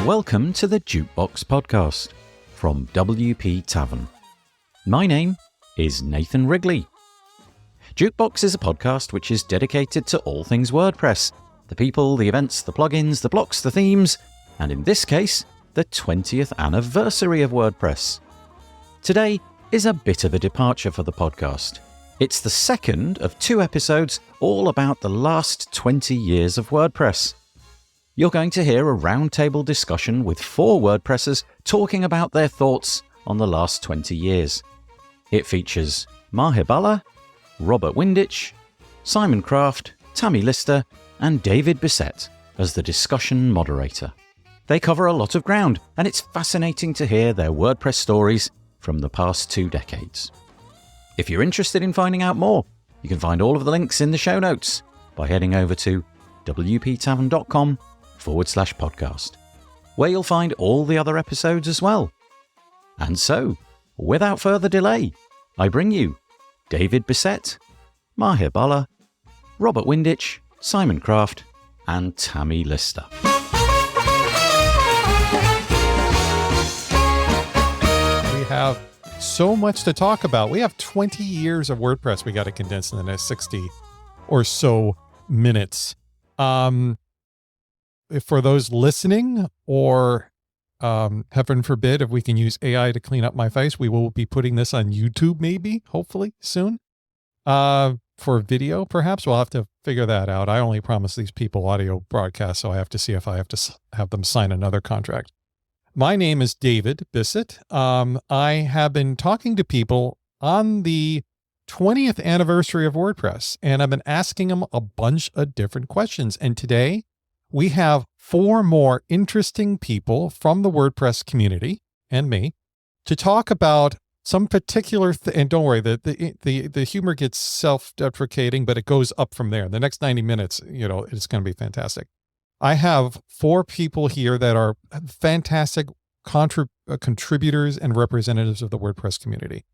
welcome to the Jukebox Podcast from WP Tavern. My name is Nathan Wrigley. Jukebox is a podcast which is dedicated to all things WordPress, the people, the events, the plugins, the blocks, the themes, and in this case, the 20th anniversary of WordPress. Today is a bit of a departure for the podcast. It's the second of 2 episodes all about the last 20 years of WordPress. You're going to hear a roundtable discussion with 4 WordPressers talking about their thoughts on the last 20 years. It features Meher Bala, Robert Windisch, Simon Kraft, Tammie Lister, and David Bisset as the discussion moderator. They cover a lot of ground, and it's fascinating to hear their WordPress stories from the past 2 decades. If you're interested in finding out more, you can find all of the links in the show notes by heading over to wptavern.com/podcast, where you'll find all the other episodes as well. And so, without further delay, I bring you David Bisset, Meher Bala, Robert Windisch, Simon Kraft, and Tammie Lister. We have so much to talk about. We have 20 years of WordPress we got to condense in the next 60 or so minutes. For those listening, or heaven forbid, if we can use AI to clean up my face, we will be putting this on YouTube maybe, hopefully soon. For video, perhaps. We'll have to figure that out. I only promise these people audio broadcasts, so I have to see if I have to have them sign another contract. My name is David Bisset. I have been talking to people on the 20th anniversary of WordPress, and I've been asking them a bunch of different questions. And today we have 4 more interesting people from the WordPress community and me to talk about some particular and don't worry, the humor gets self-deprecating, but it goes up from there. The next 90 minutes, it's going to be fantastic. I have 4 people here that are fantastic contributors and representatives of the WordPress community.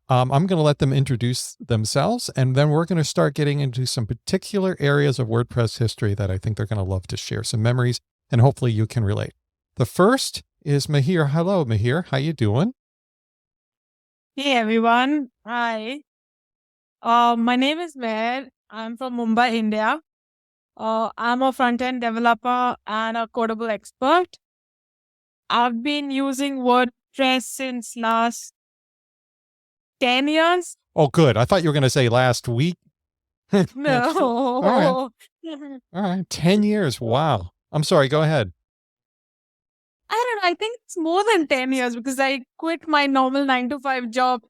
I'm going to let them introduce themselves, and then we're going to start getting into some particular areas of WordPress history that I think they're going to love to share some memories, and hopefully you can relate. The first is Meher. Hello, Meher. How you doing? Hey everyone. Hi. My name is Meher. I'm from Mumbai, India. I'm a front-end developer and a codable expert. I've been using WordPress since last 10 years. Oh, good. I thought you were going to say last week. No. All right. 10 years. Wow. I'm sorry. Go ahead. I don't know. I think it's more than 10 years because I quit my normal 9-to-5 job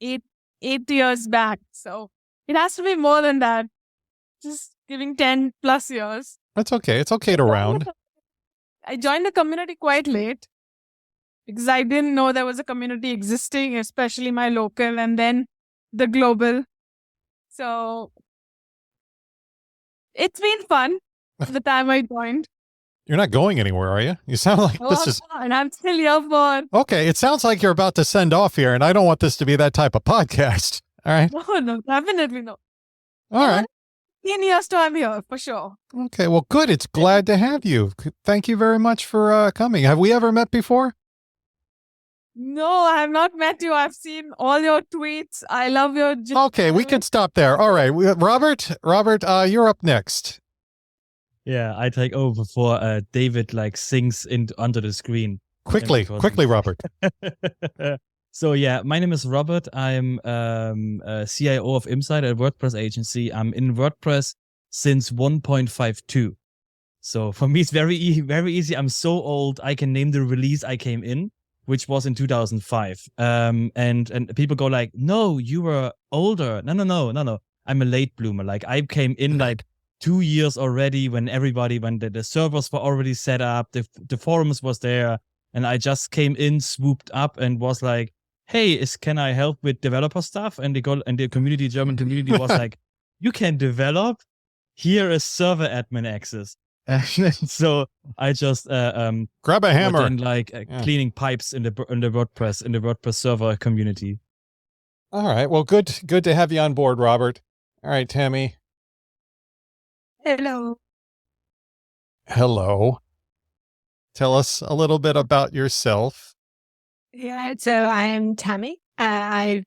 8 years back. So it has to be more than that. Just giving 10 plus years. That's okay. It's okay to round. I joined the community quite late because I didn't know there was a community existing, especially my local and then the global. So it's been fun the time I joined. You're not going anywhere, are you? You sound like this is... And I'm still here for... Okay, it sounds like you're about to send off here, and I don't want this to be that type of podcast. All right? No, definitely no. All right. 10 years till I'm here, for sure. Okay, well, good. It's glad to have you. Thank you very much for coming. Have we ever met before? No, I have not met you. I've seen all your tweets. I love your... Okay, we can stop there. All right. Robert, you're up next. Yeah, I take over before David sinks under the screen. Quickly, Robert. So yeah, my name is Robert. I'm CIO of Insight at a WordPress agency. I'm in WordPress since 1.52. So for me, it's very easy. I'm so old. I can name the release I came in, which was in 2005. And people go like, no, you were older. No. I'm a late bloomer. I came in 2 years already when the servers were already set up, the forums was there, and I just came in, swooped up, and was like, "Hey, can I help with developer stuff?" And the German community was like, "You can develop? Here is server admin access." So I just grab a hammer and cleaning pipes in the WordPress server community. All right, well, good to have you on board, Robert. All right, Tammie. Hello. Hello. tell us a little bit about yourself. Yeah, so I am Tammie. I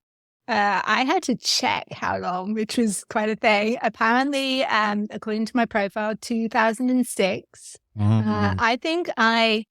had to check how long, which was quite a thing. Apparently, according to my profile, 2006. I think I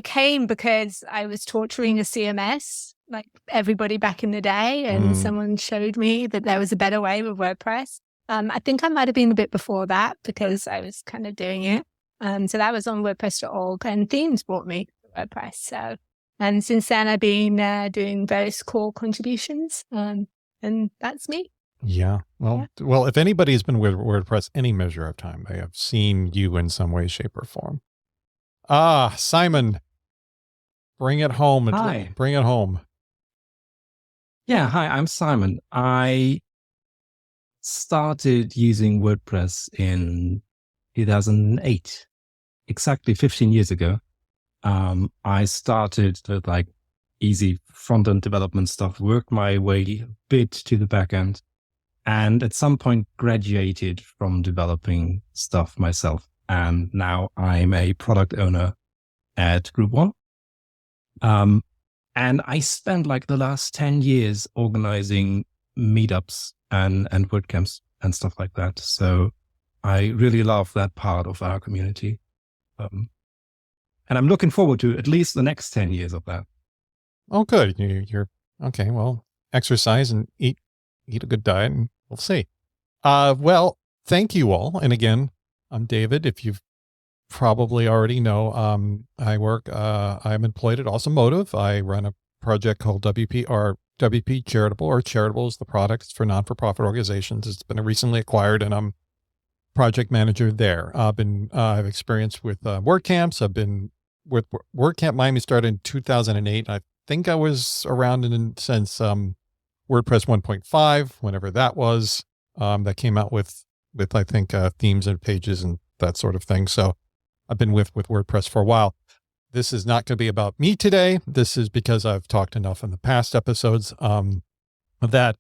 came because I was torturing a CMS, like everybody back in the day, and someone showed me that there was a better way with WordPress. I think I might have been a bit before that because I was kind of doing it. So that was on WordPress.org, and Themes brought me to WordPress. So, and since then I've been doing various core contributions, and that's me. Yeah. Well, if anybody's been with WordPress any measure of time, they have seen you in some way, shape, or form. Simon, bring it home. Hi. Bring it home. Yeah, hi, I'm Simon. I started using WordPress in 2008, exactly 15 years ago. I started with like easy front-end development stuff, worked my way a bit to the back end, and at some point graduated from developing stuff myself. And now I'm a product owner at Group One. And I spent like the last 10 years organizing meetups and WordCamps and stuff like that. So I really love that part of our community. And I'm looking forward to at least the next 10 years of that. Oh, good. You're okay. Well, exercise and eat a good diet, and we'll see. Well, thank you all. And again, I'm David. If you've probably already know, I'm employed at Awesome Motive. I run a project called WP Charitable, or Charitable is the product. It's for non-for-profit organizations. It's been recently acquired, and I'm project manager there. I've experience with WordCamps. I've been with WordCamp Miami, started in 2008. I think I was around since WordPress 1.5, whenever that was, that came out with I think themes and pages and that sort of thing. So I've been with WordPress for a while. This is not going to be about me today. This is because I've talked enough in the past episodes of that.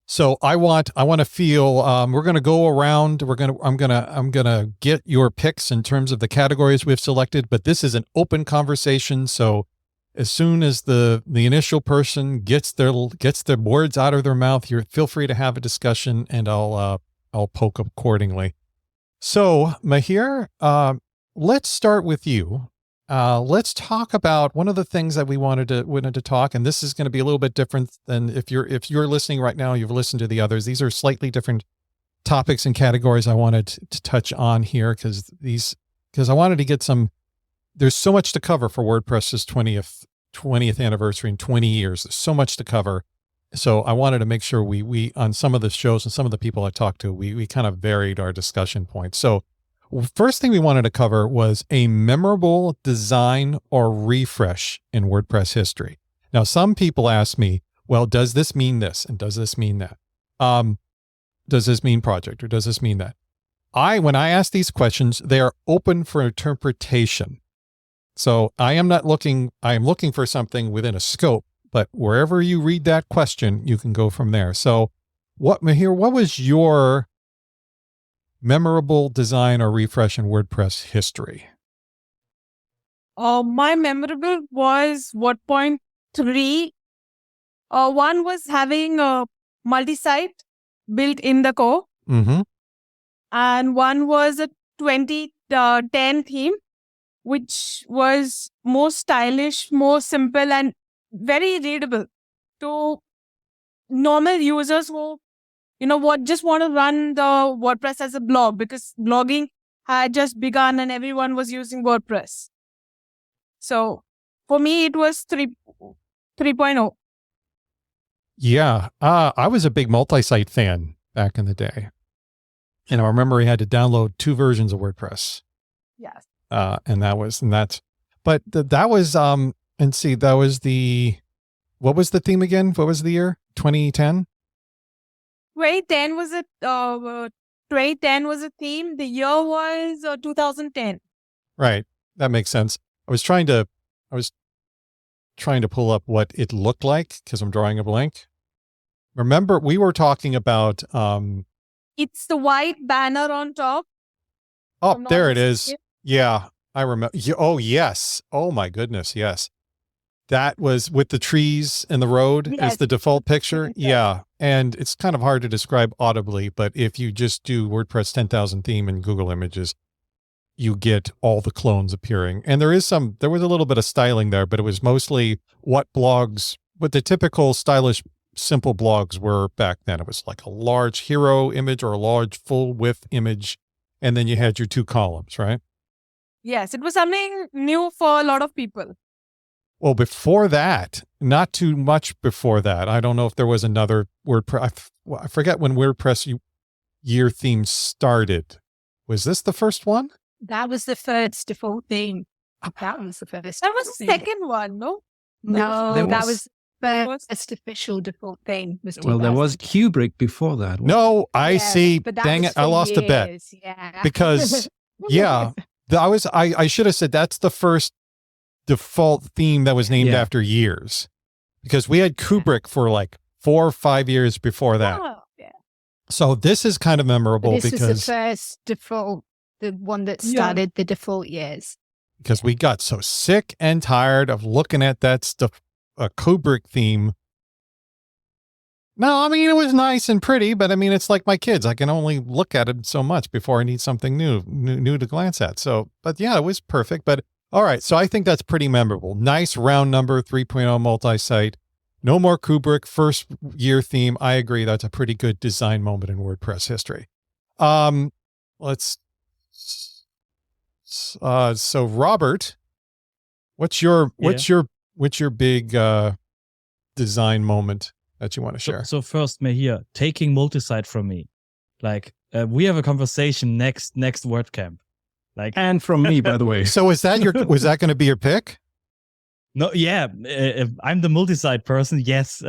So I want to feel, we're going to go around. I'm going to get your picks in terms of the categories we've selected, but this is an open conversation. So as soon as the initial person gets their words out of their mouth, feel free to have a discussion, and I'll poke up accordingly. So Meher, let's start with you. Let's talk about one of the things that we wanted to talk, and this is going to be a little bit different than if you're listening right now, you've listened to the others. These are slightly different topics and categories I wanted to touch on here because I wanted to get there's so much to cover for WordPress's 20th anniversary in 20 years. There's so much to cover. So I wanted to make sure we on some of the shows and some of the people I talked to, we kind of varied our discussion points. So first thing we wanted to cover was a memorable design or refresh in WordPress history. Now, some people ask me, well, does this mean this? And does this mean that? Does this mean project, or does this mean that? When I ask these questions, they are open for interpretation. So I am looking for something within a scope, but wherever you read that question, you can go from there. So Meher, what was your memorable design or refresh in WordPress history? My memorable was 1.3. One was having a multi-site built in the core. Mm-hmm. And one was a 2010 theme, which was more stylish, more simple, and very readable to normal users who, just want to run the WordPress as a blog, because blogging had just begun and everyone was using WordPress. So for me, it was 3.0. Yeah. I was a big multi-site fan back in the day. And I remember we had to download 2 versions of WordPress. Yes. That was what was the theme again? What was the year? 2010? 2010 was a theme. The year was 2010. Right. That makes sense. I was trying to pull up what it looked like because I'm drawing a blank. Remember, we were talking about, it's the white banner on top. oh, there it is. Yeah. I remember. Oh, yes. Oh, my goodness. Yes. That was with the trees and the road as the default picture. Yeah. And it's kind of hard to describe audibly, but if you just do WordPress 10,000 theme in Google Images, you get all the clones appearing. And there was a little bit of styling there, but it was mostly what the typical stylish, simple blogs were back then. It was like a large hero image or a large full width image. And then you had your 2 columns, right? Yes, it was something new for a lot of people. Well, before that, not too much before that, I don't know if there was another WordPress. I forget when WordPress year theme started. Was this the first one? That was the first default theme. That was the first. That was the second one, no? No, that was the first official default theme. Well, there was Kubrick before that. No, I see. Dang it, I lost a bet. Yeah. Because, I should have said that's the first default theme that was named after years, because we had Kubrick for like 4 or 5 years before that. Oh, yeah. So this is kind of memorable This because was the first default, the one that started the default years. Because we got so sick and tired of looking at that stuff, a Kubrick theme. No, I mean, it was nice and pretty, but I mean, it's like my kids. I can only look at it so much before I need something new to glance at. So, but yeah, it was perfect. But all right, so I think that's pretty memorable. Nice round number, 3.0 multi-site. No more Kubrick, first year theme. I agree. That's a pretty good design moment in WordPress history. So Robert, what's your big design moment that you want to share? So first, Meher, taking multi-site from me. Like, we have a conversation next WordCamp. Like, and from me, by the way. So was that going to be your pick? No, yeah, I'm the multi-site person. Yes.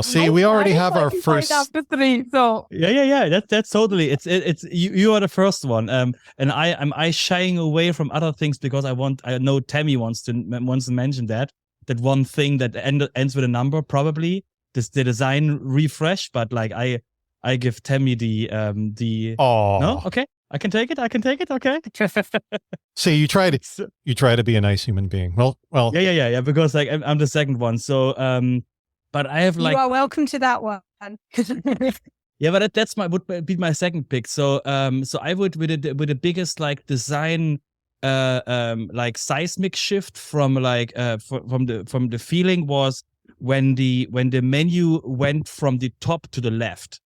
See, we already have our first after 3. So yeah. That's totally. It's you are the first one. And I'm shying away from other things because I know Tammie wants to mention that one thing that ends with a number, probably the design refresh. But like I give Tammie the no, okay. I can take it. Okay. So you try to be a nice human being. Well. Yeah. Because like I'm the second one. So but I have like. You are welcome to that one. Yeah, but that's would be my second pick. So I would with the biggest like design like seismic shift from like from the feeling was when the menu went from the top to the left.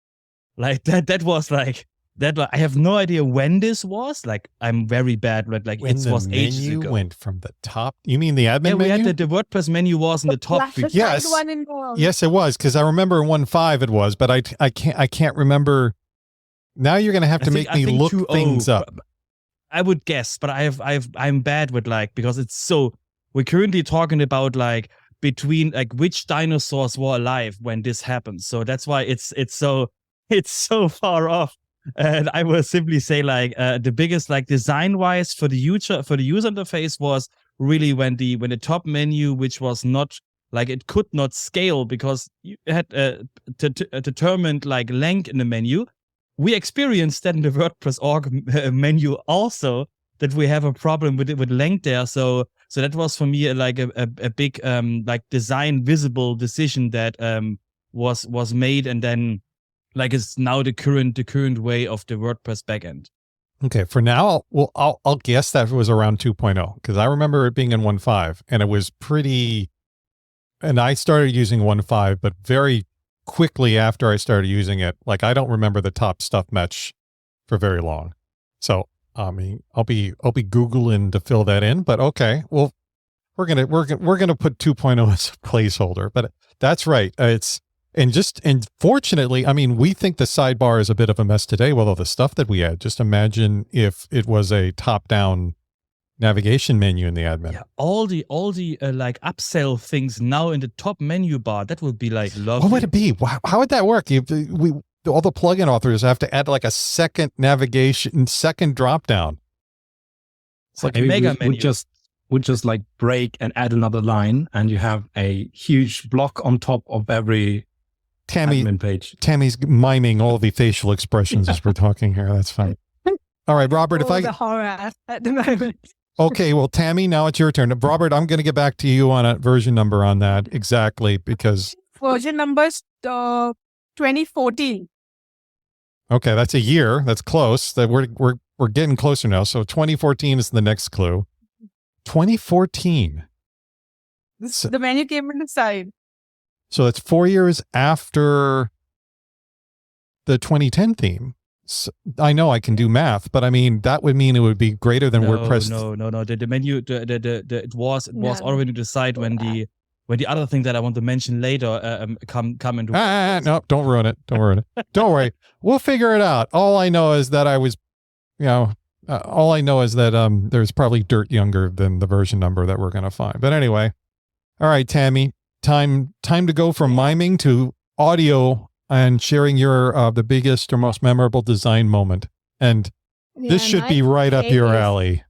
Like that was like. I have no idea when this was. Like, I'm very bad. Like when it was ages ago. The menu went from the top. You mean the admin menu? Yeah, we had the WordPress menu was in the top. Yes, yes, it was, because I remember in 1.5 it was, but I can't remember. Now you're gonna have to make me look things up. I would guess, but I'm bad with like, because it's so. We're currently talking about like between like which dinosaurs were alive when this happened. So that's why it's so far off. And I will simply say like the biggest like design wise for the user interface was really when the top menu, which was not like, it could not scale because you had determined like length in the menu. We experienced that in the WordPress org menu also, that we have a problem with length there. So that was for me like a big like design visible decision that was made, and then like it's now the current way of the WordPress backend. Okay, for now, I'll guess that it was around 2.0, because I remember it being in 1.5 and it was pretty. And I started using 1.5, but very quickly after I started using it, like I don't remember the top stuff much for very long. So I mean, I'll be Googling to fill that in. But okay, well, we're gonna put 2.0 as a placeholder. But that's right. And fortunately, I mean, we think the sidebar is a bit of a mess today with all the stuff that we had. Just imagine if it was a top-down navigation menu in the admin. Yeah, all the like upsell things now in the top menu bar. That would be like lovely. What would it be? How would that work? All the plugin authors have to add like a second drop down. It's like a mega menu. Would just like break and add another line, and you have a huge block on top of every admin page. Tammie's miming all the facial expressions as we're talking here. That's fine. All right, Robert, if all I the horror at the moment. Okay, well, Tammie, now it's your turn. Robert, I'm going to get back to you on a version number on that exactly because. Version numbers 2014. Okay, that's a year. That's close. That we're getting closer now. So 2014 is the next clue. 2014. So, The menu came in the side. so that's 4 years after the 2010 theme. So I know I can do math, but I mean that would mean it would be greater than WordPress. No. The menu, it was No. already decided when the other thing that I want to mention later come into. No, don't ruin it. Don't ruin it. Don't worry. We'll figure it out. All I know is that I was, all I know is that there's probably dirt younger than the version number that we're going to find. But anyway, all right, Tammie, time to go from miming to audio and sharing your the biggest or most memorable design moment. And this should be right up your alley.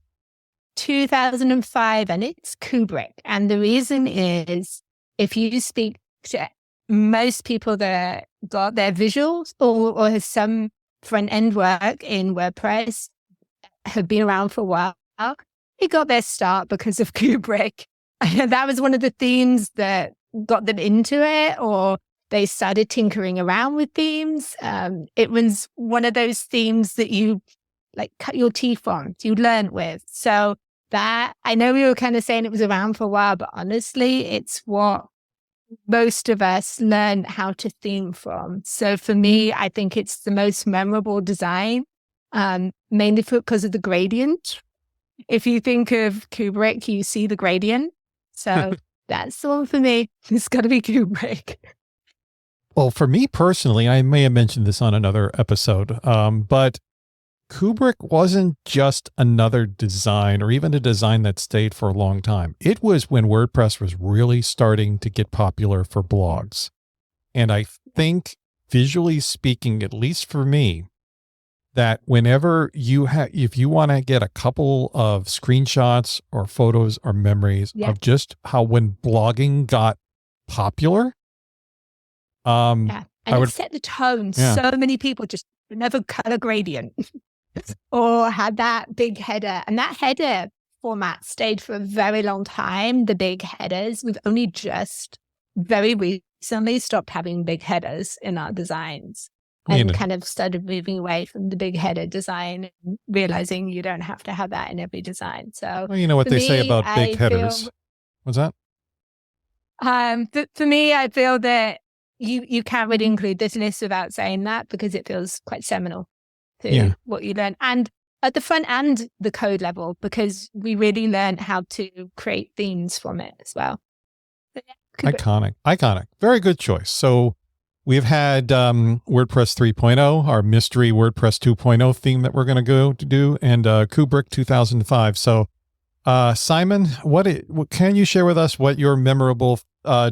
2005, and it's Kubrick. And the reason is, if you speak to most people that got their visuals or has some front end work in WordPress, have been around for a while, they got their start because of Kubrick. That was one of the themes that got them into it, or they started tinkering around with themes. It was one of those themes that you like cut your teeth on, you learn with. So that, I know we were kind of saying it was around for a while, but honestly, it's what most of us learn how to theme from. So for me, I think it's the most memorable design, mainly because of the gradient. If you think of Kubrick, you see the gradient. So that's the one for me. It's got to be Kubrick. Well, for me personally, I may have mentioned this on another episode, but Kubrick wasn't just another design or even a design that stayed for a long time. It was when WordPress was really starting to get popular for blogs. And I think, visually speaking, at least for me, that whenever if you want to get a couple of screenshots or photos or memories of just how when blogging got popular, And I would set the tone. Yeah. So many people just never cut a gradient or had that big header. And that header format stayed for a very long time. The big headers, we've only just very recently stopped having big headers in our designs and kind of started moving away from the big header design and realizing you don't have to have that in every design. So, well, you know what they say about big headers. What's that? For me, I feel that you can't really include this list without saying that, because it feels quite seminal to what you learn. And at the front and the code level, because we really learned how to create themes from it as well. Iconic. Very good choice. So we've had WordPress 3.0, our mystery WordPress 2.0 theme that we're going to go to do, and Kubrick 2005. So Simon, what can you share with us what your memorable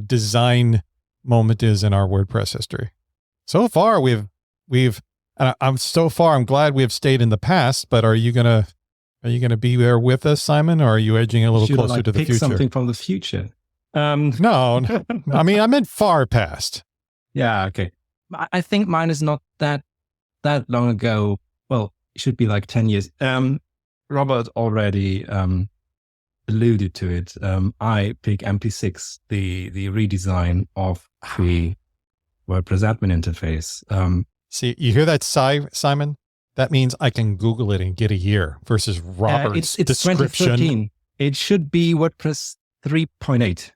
design moment is in our WordPress history? So far, I'm glad we have stayed in the past, but are you gonna be there with us, Simon, or are you edging a little closer to the future? Something from the future. No, I mean, I meant far past. Yeah, okay. I think mine is not that long ago. Well, it should be like 10 years. Robert already alluded to it. I pick MP6, the redesign of the WordPress admin interface. See, you hear that sigh, Simon? That means I can Google it and get a year versus Robert's it's description. 2013. It should be WordPress 3.8.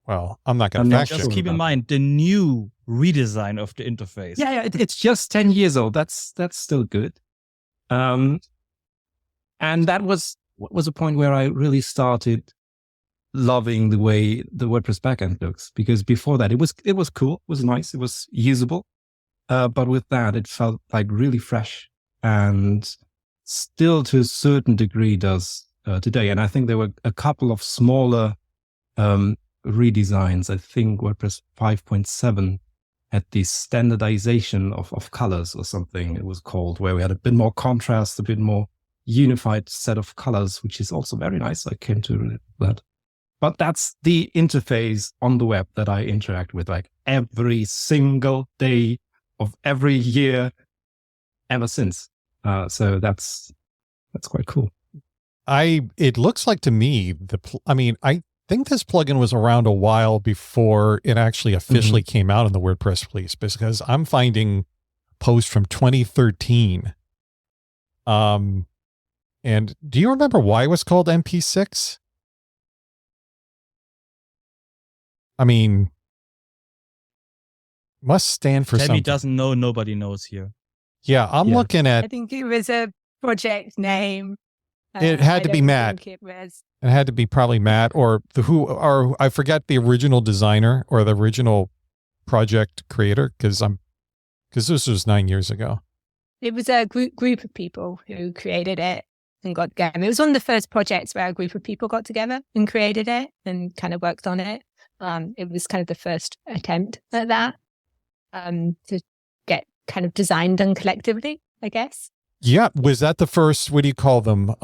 Well, I'm not going to fact check. Just keep in mind the new redesign of the interface. Yeah, it's just 10 years old. That's still good. And that was a point where I really started loving the way the WordPress backend looks, because before that it was cool, it was nice, it was usable, but with that it felt like really fresh, and still to a certain degree does today. And I think there were a couple of smaller redesigns. I think WordPress 5.7 had the standardization of colors or something it was called, where we had a bit more contrast, a bit more unified set of colors, which is also very nice. I came to that. But that's the interface on the web that I interact with like every single day of every year. ever since. So that's quite cool. It looks like to me, I think this plugin was around a while before it actually officially came out in the WordPress release, because I'm finding posts from 2013. And do you remember why it was called MP6? I mean, must stand for Tammie something. doesn't know. Nobody knows here. Yeah, I'm looking I at. think it was a project name. It had to be Matt. It had to be probably Matt or I forget the original designer or the original project creator, because this was 9 years ago. It was a group of people who created it and got together. It was one of the first projects where a group of people got together and created it and kind of worked on it. It was kind of the first attempt at that, to get kind of design done collectively, I guess. Yeah. Was that the first, what do you call them?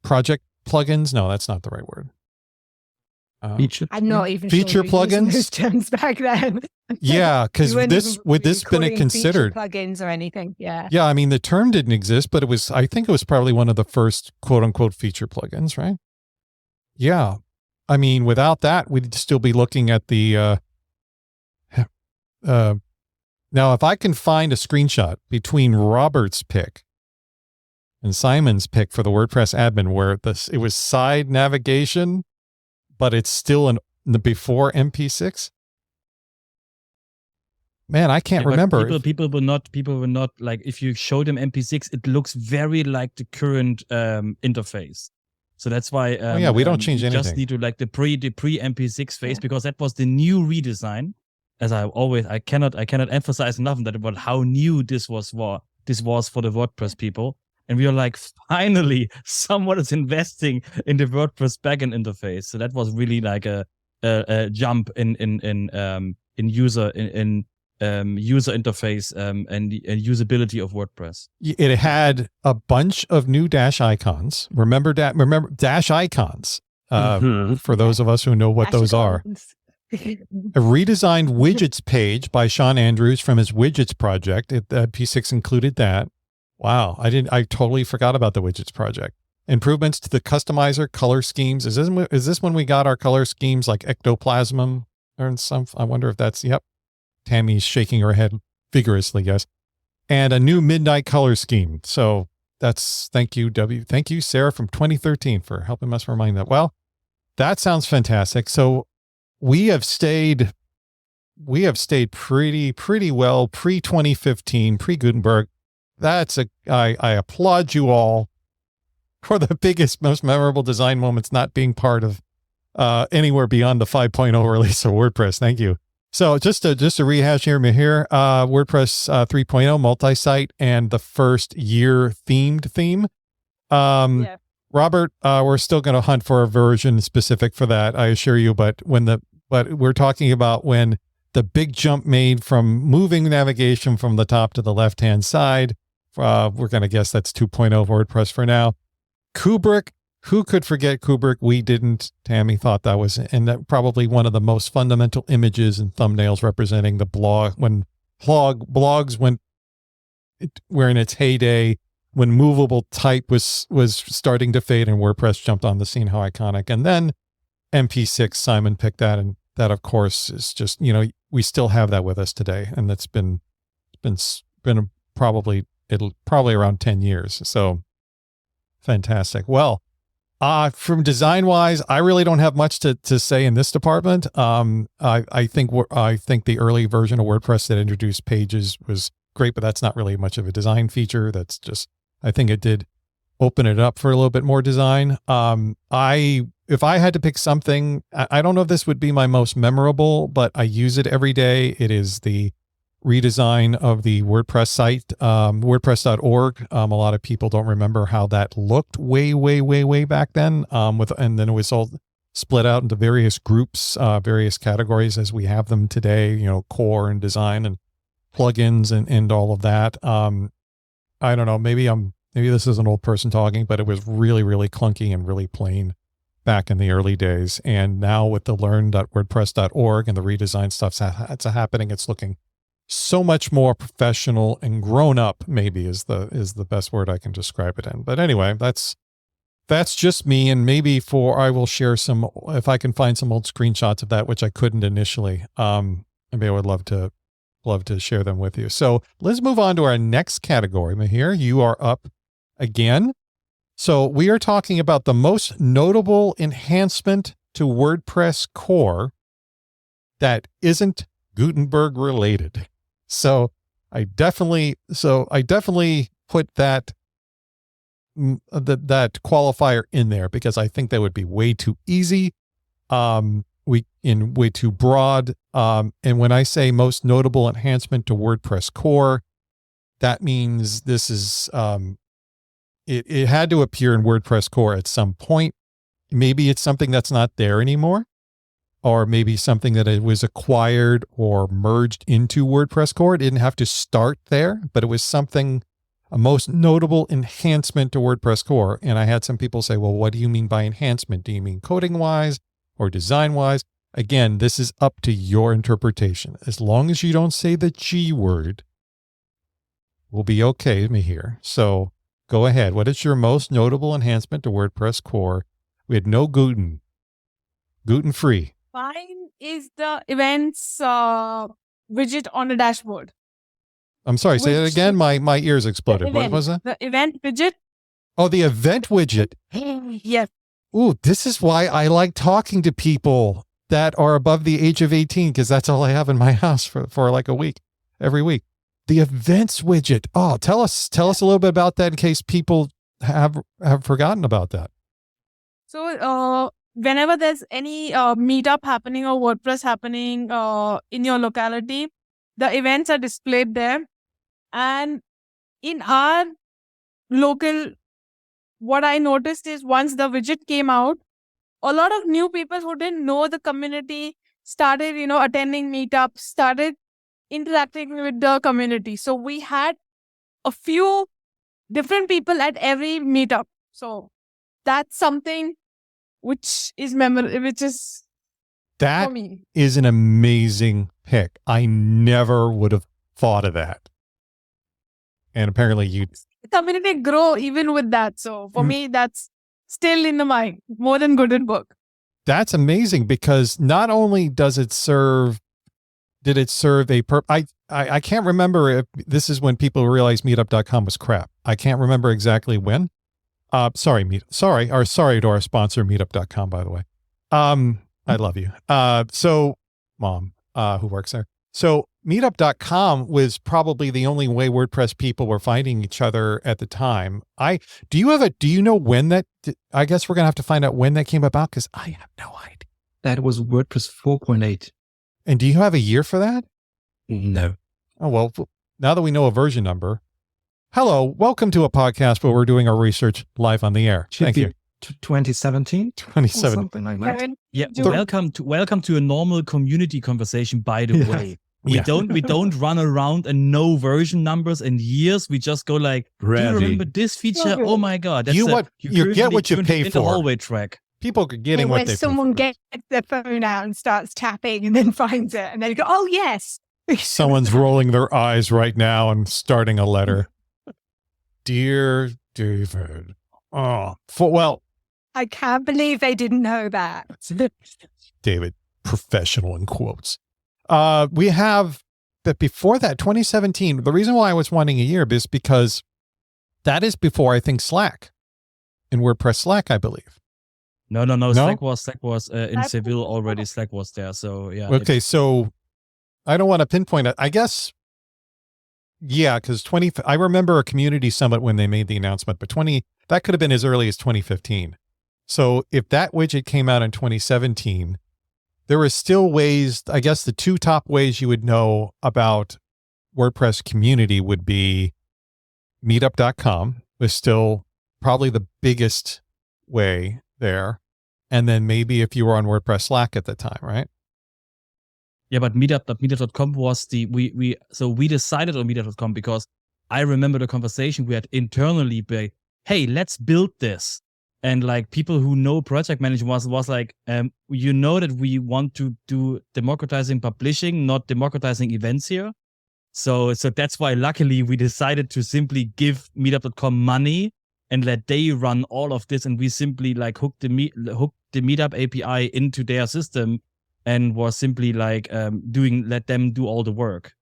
Project plugins? No, that's not the right word. Feature. I'm not even feature sure we were using plugins? those terms back then. Yeah, because would this been considered plugins or anything? Yeah. Yeah, I mean the term didn't exist, but I think it was probably one of the first quote unquote feature plugins, right? Yeah. I mean, without that, we'd still be looking at the now if I can find a screenshot between Robert's pick and Simon's pick for the WordPress admin where it was side navigation, but it's still in the before MP6. Man, I can't remember. People will not like, if you show them MP6, it looks very like the current interface. So that's why we don't change anything. Just need to like the pre MP6 phase, because that was the new redesign. As I cannot emphasize enough that about how new this was for the WordPress people. And we are like, finally, someone is investing in the WordPress backend interface. So that was really like a jump in user interface and usability of WordPress. It had a bunch of new dash icons. Remember dash icons. For those of us who know what those are. A redesigned widgets page by Sean Andrews from his widgets project. P6 included that. Wow, I totally forgot about the widgets project. Improvements to the customizer color schemes. Is this when we got our color schemes like ectoplasm or some? I wonder if that's, yep. Tammie's shaking her head vigorously, yes. And a new midnight color scheme. So thank you, Thank you, Sarah from 2013 for helping us remind that. Well, that sounds fantastic. So we have stayed pretty well pre-2015, pre-Gutenberg. I applaud you all for the biggest, most memorable design moments not being part of anywhere beyond the 5.0 release of WordPress. Thank you. So just to rehash here, Meher, WordPress 3.0 multi-site and the first year themed theme. Yeah. Robert, we're still going to hunt for a version specific for that, I assure you. But we're talking about when the big jump made from moving navigation from the top to the left-hand side. We're going to guess that's 2.0 WordPress for now. Kubrick, who could forget Kubrick? We didn't. Tammie thought that was, and that probably one of the most fundamental images and thumbnails representing the blog when blogs were in its heyday, when movable type was starting to fade and WordPress jumped on the scene. How iconic! And then MP6, Simon picked that, and that of course is just, we still have that with us today, and that's been probably around 10 years. So fantastic. Well, from design wise, I really don't have much to say in this department. I think the early version of WordPress that introduced pages was great, but that's not really much of a design feature. That's just, I think it did open it up for a little bit more design. If I had to pick something, I don't know if this would be my most memorable, but I use it every day. It is the redesign of the WordPress site, WordPress.org. A lot of people don't remember how that looked way back then. And then it was all split out into various groups, various categories as we have them today, core and design and plugins and all of that. I don't know, maybe this is an old person talking, but it was really clunky and really plain back in the early days. And now with the learn.wordpress.org and the redesign stuff that's happening, it's looking so much more professional and grown up, maybe is the best word I can describe it in. But anyway, that's just me. And maybe I will share some, if I can find some old screenshots of that, which I couldn't initially. Maybe I would love to share them with you. So let's move on to our next category. Meher, you are up again. So we are talking about the most notable enhancement to WordPress core that isn't Gutenberg related. So I definitely put that qualifier in there because I think that would be way too easy, way too broad. And when I say most notable enhancement to WordPress core, that means this is it had to appear in WordPress core at some point. Maybe it's something that's not there anymore, or maybe something that it was acquired or merged into WordPress core. It didn't have to start there, but it was something, a most notable enhancement to WordPress core. And I had some people say, well, what do you mean by enhancement? Do you mean coding wise or design wise? Again, this is up to your interpretation. As long as you don't say the G word, we'll be okay, Meher. So go ahead. What is your most notable enhancement to WordPress core? We had no Guten free. Mine is the events widget on the dashboard. I'm sorry, say that again. My ears exploded. What was that? The event widget. Oh, the event widget. Yes. Ooh, this is why I like talking to people that are above the age of 18, because that's all I have in my house for like a week, every week. The events widget. Oh, tell us a little bit about that in case people have forgotten about that. So, whenever there's any meetup happening or WordPress happening in your locality, the events are displayed there. And in our local, what I noticed is once the widget came out, a lot of new people who didn't know the community started, attending meetups, started interacting with the community. So we had a few different people at every meetup. So that's something which is memorable, which is that for me. Is an amazing pick. I never would have thought of that. And apparently The community grow even with that. So for me, that's still in the mind, more than Gutenberg. That's amazing because not only did it serve a I can't remember if this is when people realized meetup.com was crap. I can't remember exactly when. Sorry to our sponsor, meetup.com, by the way. I love you. So mom, who works there. So meetup.com was probably the only way WordPress people were finding each other at the time. Do you know when that, I guess we're going to have to find out when that came about because I have no idea. That was WordPress 4.8. And do you have a year for that? No. Oh, well, now that we know a version number. Hello, welcome to a podcast where we're doing our research live on the air. Thank you. 2017? 2017. Something like that. Yeah, welcome to a normal community conversation, by the way. We don't run around and know version numbers and years. We just go like, do you remember this feature? Oh my God. That's you get what you pay for. The hallway track. People are getting what they pay for. Someone gets their phone out and starts tapping and then finds it and they go, oh yes. Someone's rolling their eyes right now and starting a letter. Dear David. Oh, I can't believe they didn't know that. David, professional in quotes. We have that before that, 2017. The reason why I was wanting a year is because that is before, I think, Slack. In WordPress Slack, I believe. No. Slack was in Seville already. Slack was there. So yeah. Okay. So I don't want to pinpoint it. I guess. Yeah. Cause I remember a community summit when they made the announcement, but that could have been as early as 2015. So if that widget came out in 2017, there were still ways, I guess the two top ways you would know about WordPress community would be meetup.com was still probably the biggest way there. And then maybe if you were on WordPress Slack at the time, right? Yeah, but meetup.com was we decided on meetup.com because I remember the conversation we had internally by, hey, let's build this. And like people who know project management was like, that we want to do democratizing publishing, not democratizing events here. So that's why luckily we decided to simply give meetup.com money and let they run all of this, and we simply like hooked the Meetup API into their system and was simply like let them do all the work.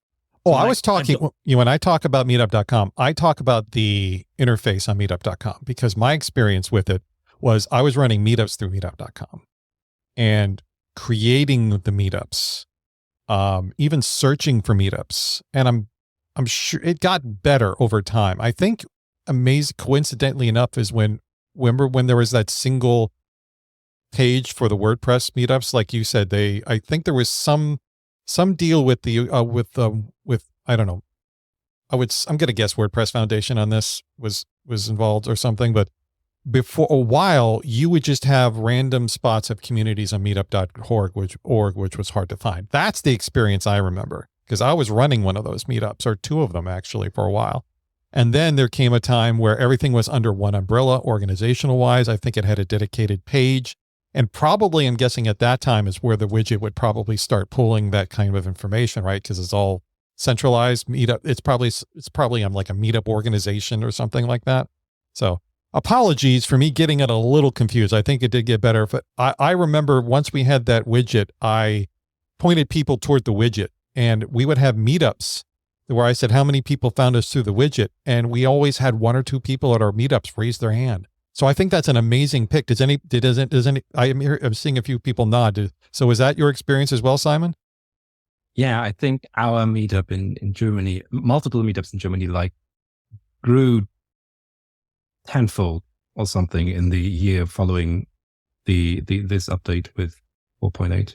Oh, So I like, was talking, when I talk about meetup.com, I talk about the interface on meetup.com, because my experience with it was I was running meetups through meetup.com and creating the meetups, even searching for meetups. And I'm sure it got better over time. I think coincidentally enough is remember when there was that single page for the WordPress meetups, like you said, I think there was some deal with I don't know. I'm going to guess WordPress Foundation on this was involved or something, but before a while you would just have random spots of communities on meetup.org, which was hard to find. That's the experience I remember, because I was running one of those meetups, or two of them actually, for a while. And then there came a time where everything was under one umbrella, organizational wise. I think it had a dedicated page. And probably, I'm guessing at that time is where the widget would probably start pulling that kind of information, right? Because it's all centralized meetup. It's probably on like a meetup organization or something like that. So apologies for me getting it a little confused. I think it did get better. But I remember once we had that widget, I pointed people toward the widget, and we would have meetups where I said, how many people found us through the widget? And we always had one or two people at our meetups raise their hand. So I think that's an amazing pick. I'm seeing a few people nod. So is that your experience as well, Simon? Yeah, I think our meetup in Germany, multiple meetups in Germany, like grew tenfold or something in the year following this update with 4.8.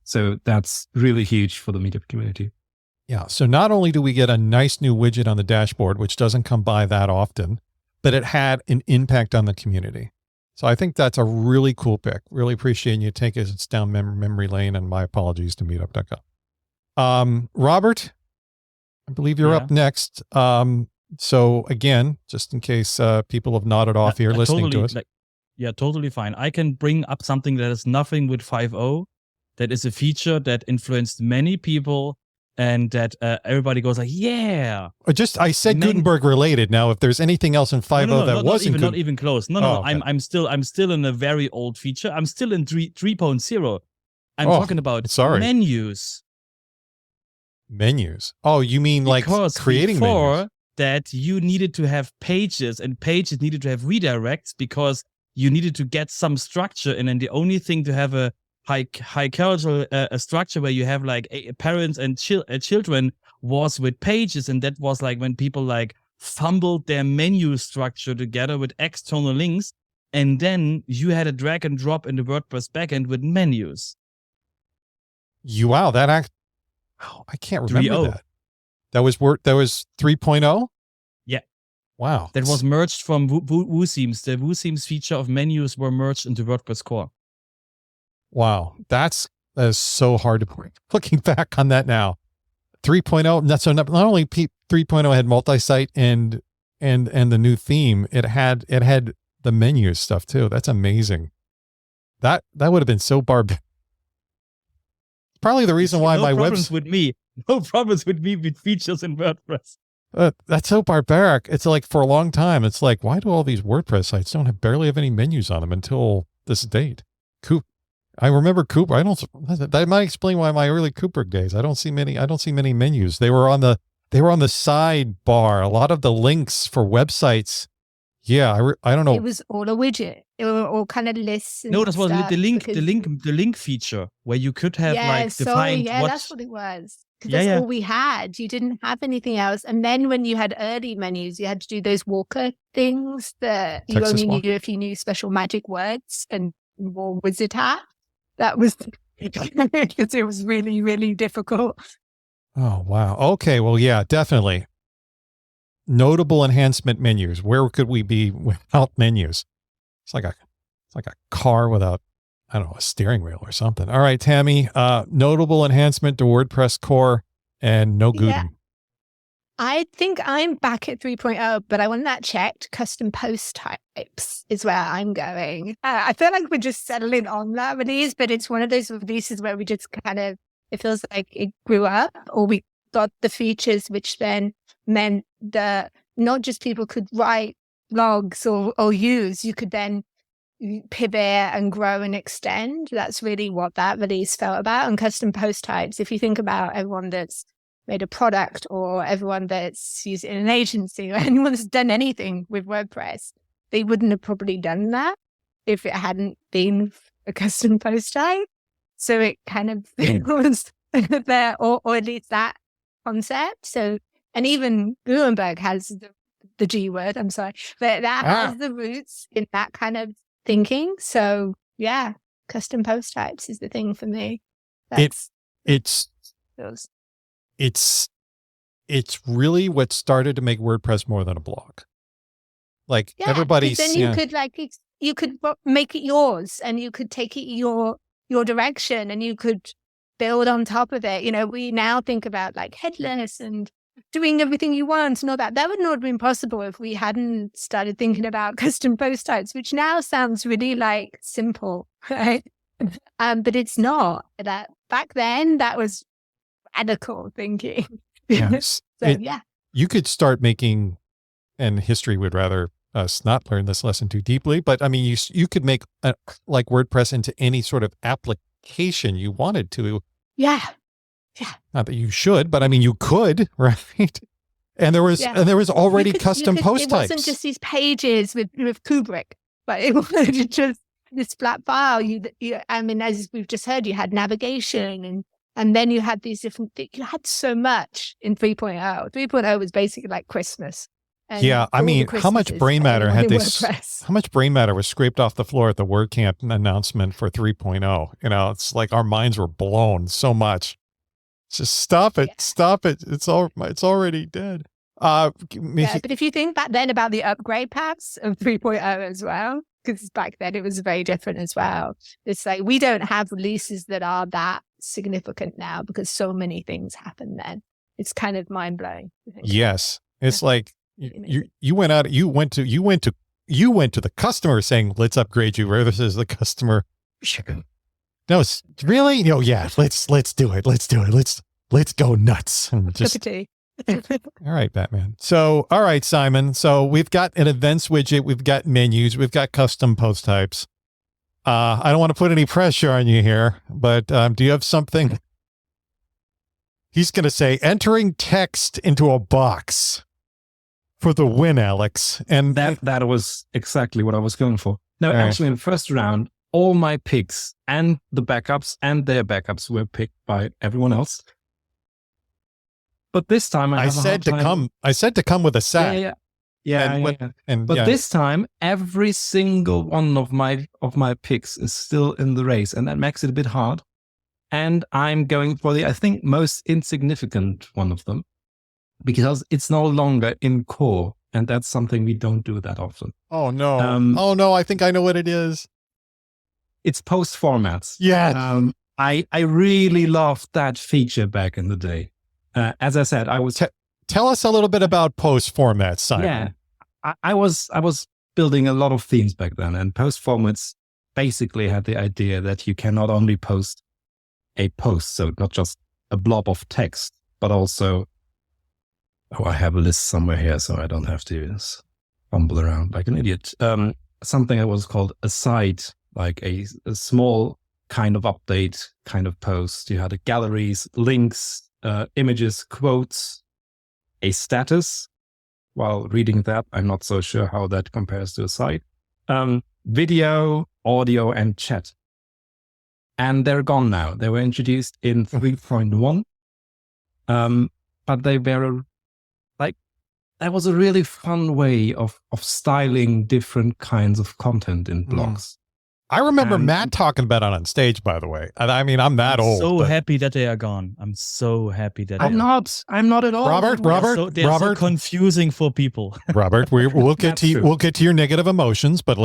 So that's really huge for the meetup community. Yeah. So not only do we get a nice new widget on the dashboard, which doesn't come by that often, but it had an impact on the community. So I think that's a really cool pick. Really appreciate you taking us down memory lane, and my apologies to meetup.com. Robert, I believe you're up next. So again, just in case people have nodded off here listening to us. Totally fine. I can bring up something that has nothing with 5.0. That is a feature that influenced many people, and that everybody goes like, yeah. I said Gutenberg related. Now, if there's anything else in 5.0 that wasn't not even close. Okay. I'm still in a very old feature. I'm still in 3.0. I'm talking about menus. Menus. Oh, you mean like creating menus? That you needed to have pages, and pages needed to have redirects because you needed to get some structure in, and the only thing to have a hierarchical structure where you have like parents and children was with pages, and that was like when people like fumbled their menu structure together with external links, and then you had a drag and drop in the WordPress backend with menus. Wow, I can't remember that. That was 3.0? Yeah. Wow. That was merged from WooThemes. The WooThemes feature of menus were merged into WordPress core. Wow. That is so hard to point. Looking back on that now. 3.0, not only 3.0 had multi-site and the new theme, it had the menu stuff too. That's amazing. That would have been so barbaric. Probably the reason why my website. No problems with me with features in WordPress. That's so barbaric. It's like for a long time, it's like, why do all these WordPress sites barely have any menus on them until this date? I remember Cooper. That might explain why my early Cooper days. I don't see many menus. They were on the sidebar. A lot of the links for websites. Yeah, I don't know. It was all a widget. It were all kind of lists. No, that was the link feature where you could have defined. That's what it was. Because that's all we had. You didn't have anything else. And then when you had early menus, you had to do those Walker things that you only knew if you knew special magic words and wore wizard hat. That was because it was really, really difficult. Oh, wow. Okay. Well, yeah, definitely. Notable enhancement menus. Where could we be without menus? It's like a car without, I don't know, a steering wheel or something. All right, Tammie, notable enhancement to WordPress core and no Guten. Yeah. I think I'm back at 3.0, but I want that checked. Custom post types is where I'm going. I feel like we're just settling on that release, but it's one of those releases where we just kind of, it feels like it grew up, or we got the features which then meant that not just people could write blogs or use, you could then pivot and grow and extend. That's really what that release felt about. And custom post types, if you think about everyone that's made a product or everyone that's used it in an agency or anyone that's done anything with WordPress, they wouldn't have probably done that if it hadn't been a custom post type. So it kind of was there, or at least that concept. So, and even Gutenberg has the G word, I'm sorry, but that has the roots in that kind of thinking. So yeah, custom post types is the thing for me. It's really what started to make WordPress more than a blog. Like everybody's, then you could make it yours, and you could take it your direction, and you could build on top of it. You know, we now think about like headless and doing everything you want and all that. That would not have been possible if we hadn't started thinking about custom post types, which now sounds really like simple, right? But it's not. That back then, that was radical thinking. Yes. So, you could start making, and history would rather us not learn this lesson too deeply, but I mean, you could make like WordPress into any sort of application you wanted to. Yeah. Not that you should, but I mean, you could, right? And there was already custom post types. It wasn't just these pages with Kubrick, but it was just this flat file. I mean, as we've just heard, you had navigation and then you had these different things. You had so much in 3.0. 3.0 was basically like Christmas. Yeah, I mean, how much brain matter how much brain matter was scraped off the floor at the WordCamp announcement for 3.0? You know, it's like our minds were blown so much. Just stop it. It's already dead. But if you think back then about the upgrade paths of 3.0 as well, because back then it was very different as well. It's like we don't have releases that are that significant now because so many things happened then. It's kind of mind blowing. Yes, it's like you went to the customer saying, "Let's upgrade you," versus the customer. No, really? No, yeah. Let's do it. Let's go nuts. Just, all right, Batman. So, all right, Simon. So we've got an events widget. We've got menus. We've got custom post types. I don't want to put any pressure on you here, but do you have something? He's going to say, entering text into a box for the win, Alex. And that was exactly what I was going for. No, actually, in the first round, all my picks and the backups and their backups were picked by everyone else. But this time I said to come with a set. But this time every single one of my picks is still in the race, and that makes it a bit hard. And I'm going for the, I think, most insignificant one of them, because it's no longer in core, and that's something we don't do that often. Oh no. I think I know what it is. It's post formats. Yeah. I really loved that feature back in the day. As I said, I was... Tell us a little bit about post formats, Simon. Yeah. I was building a lot of themes back then, and post formats basically had the idea that you can not only post a post, so not just a blob of text, but also... Oh, I have a list somewhere here, so I don't have to fumble around like an idiot. Something that was called a side, like a small kind of update kind of post. You had galleries, links, images, quotes, a status. While reading that, I'm not so sure how that compares to a site. Video, audio, and chat. And they're gone now. They were introduced in 3.1. But they were that was a really fun way of styling different kinds of content in blogs. I remember Matt talking about it on stage, by the way. I mean, I'm that old. So happy that they are gone. I'm so happy that I'm not at all. Robert, they're so confusing for people. Robert, we'll get to your negative emotions, but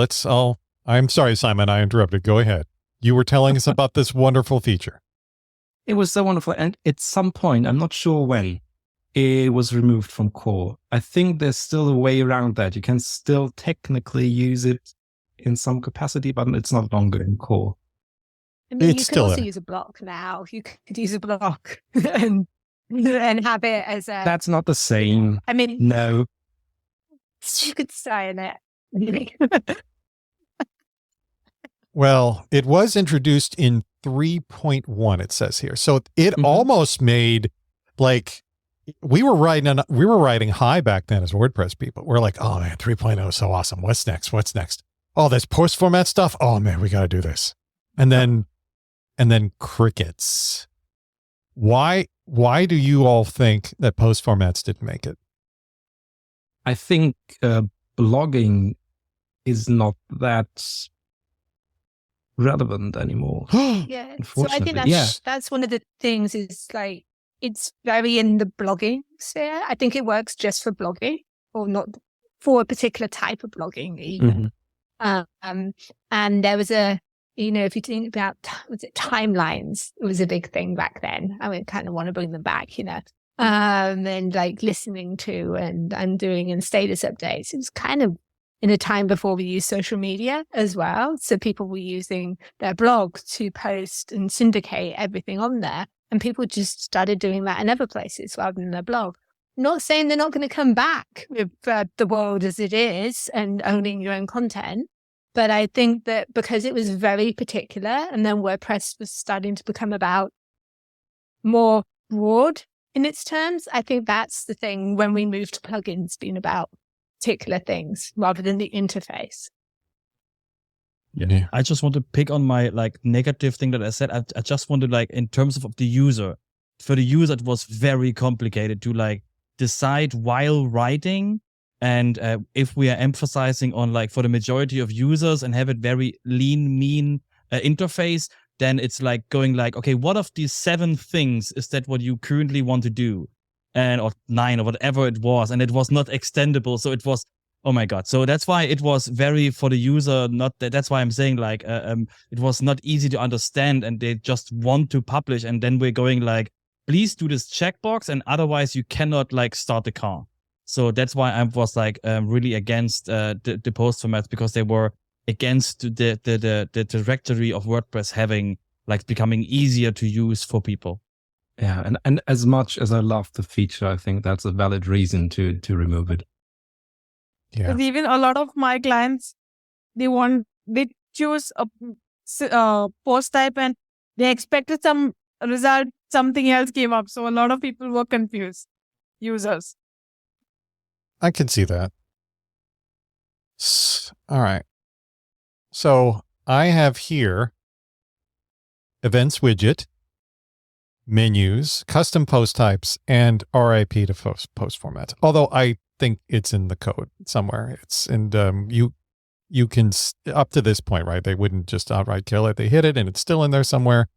I'm sorry, Simon, I interrupted. Go ahead. You were telling us about this wonderful feature. It was so wonderful. And at some point, I'm not sure when, it was removed from core. I think there's still a way around that. You can still technically use it in some capacity, but it's not longer in core. I mean, you can also use a block now. You could use a block and and have it as a. That's not the same. I mean, No. you could stay in it. Well, it was introduced in 3.1, it says here. So it almost made like we were riding high back then as WordPress people. We're like, oh man, 3.0 is so awesome. What's next? What's next? Oh, there's post format stuff. Oh man, we got to do this. And then crickets. Why do you all think that post formats didn't make it? I think blogging is not that relevant anymore. Yeah. So I think that's one of the things is like, it's very in the blogging sphere. I think it works just for blogging or not for a particular type of blogging even. And there was if you think about, was it timelines? It was a big thing back then. I would kind of want to bring them back, and like listening to and doing in status updates. It was kind of in a time before we used social media as well. So people were using their blog to post and syndicate everything on there. And people just started doing that in other places rather than their blog. Not saying they're not going to come back with the world as it is and owning your own content. But I think that because it was very particular and then WordPress was starting to become about more broad in its terms, I think that's the thing when we moved to plugins being about particular things rather than the interface. Yeah. I just want to pick on my like negative thing that I said. I just wanted like in terms of the user, for the user, it was very complicated to like decide while writing. And if we are emphasizing on like for the majority of users and have it very lean, mean interface, then it's like going like, okay, what of these 7 things is that what you currently want to do? Or 9 or whatever it was. And it was not extendable. So it was, oh my God. So that's why it was very for the user, that's why I'm saying like, it was not easy to understand and they just want to publish. And then we're going like, please do this checkbox and otherwise you cannot like start the car. So that's why I was like really against the post formats because they were against the directory of WordPress having like becoming easier to use for people. Yeah, and as much as I love the feature, I think that's a valid reason to remove it. Yeah. Because even a lot of my clients, they choose a post type and they expected some result, something else came up. So a lot of people were confused, users. I can see that. All right. So I have here events widget, menus, custom post types, and RIP to post format. Although I think it's in the code somewhere. You can, up to this point, right? They wouldn't just outright kill it. They hit it and it's still in there somewhere.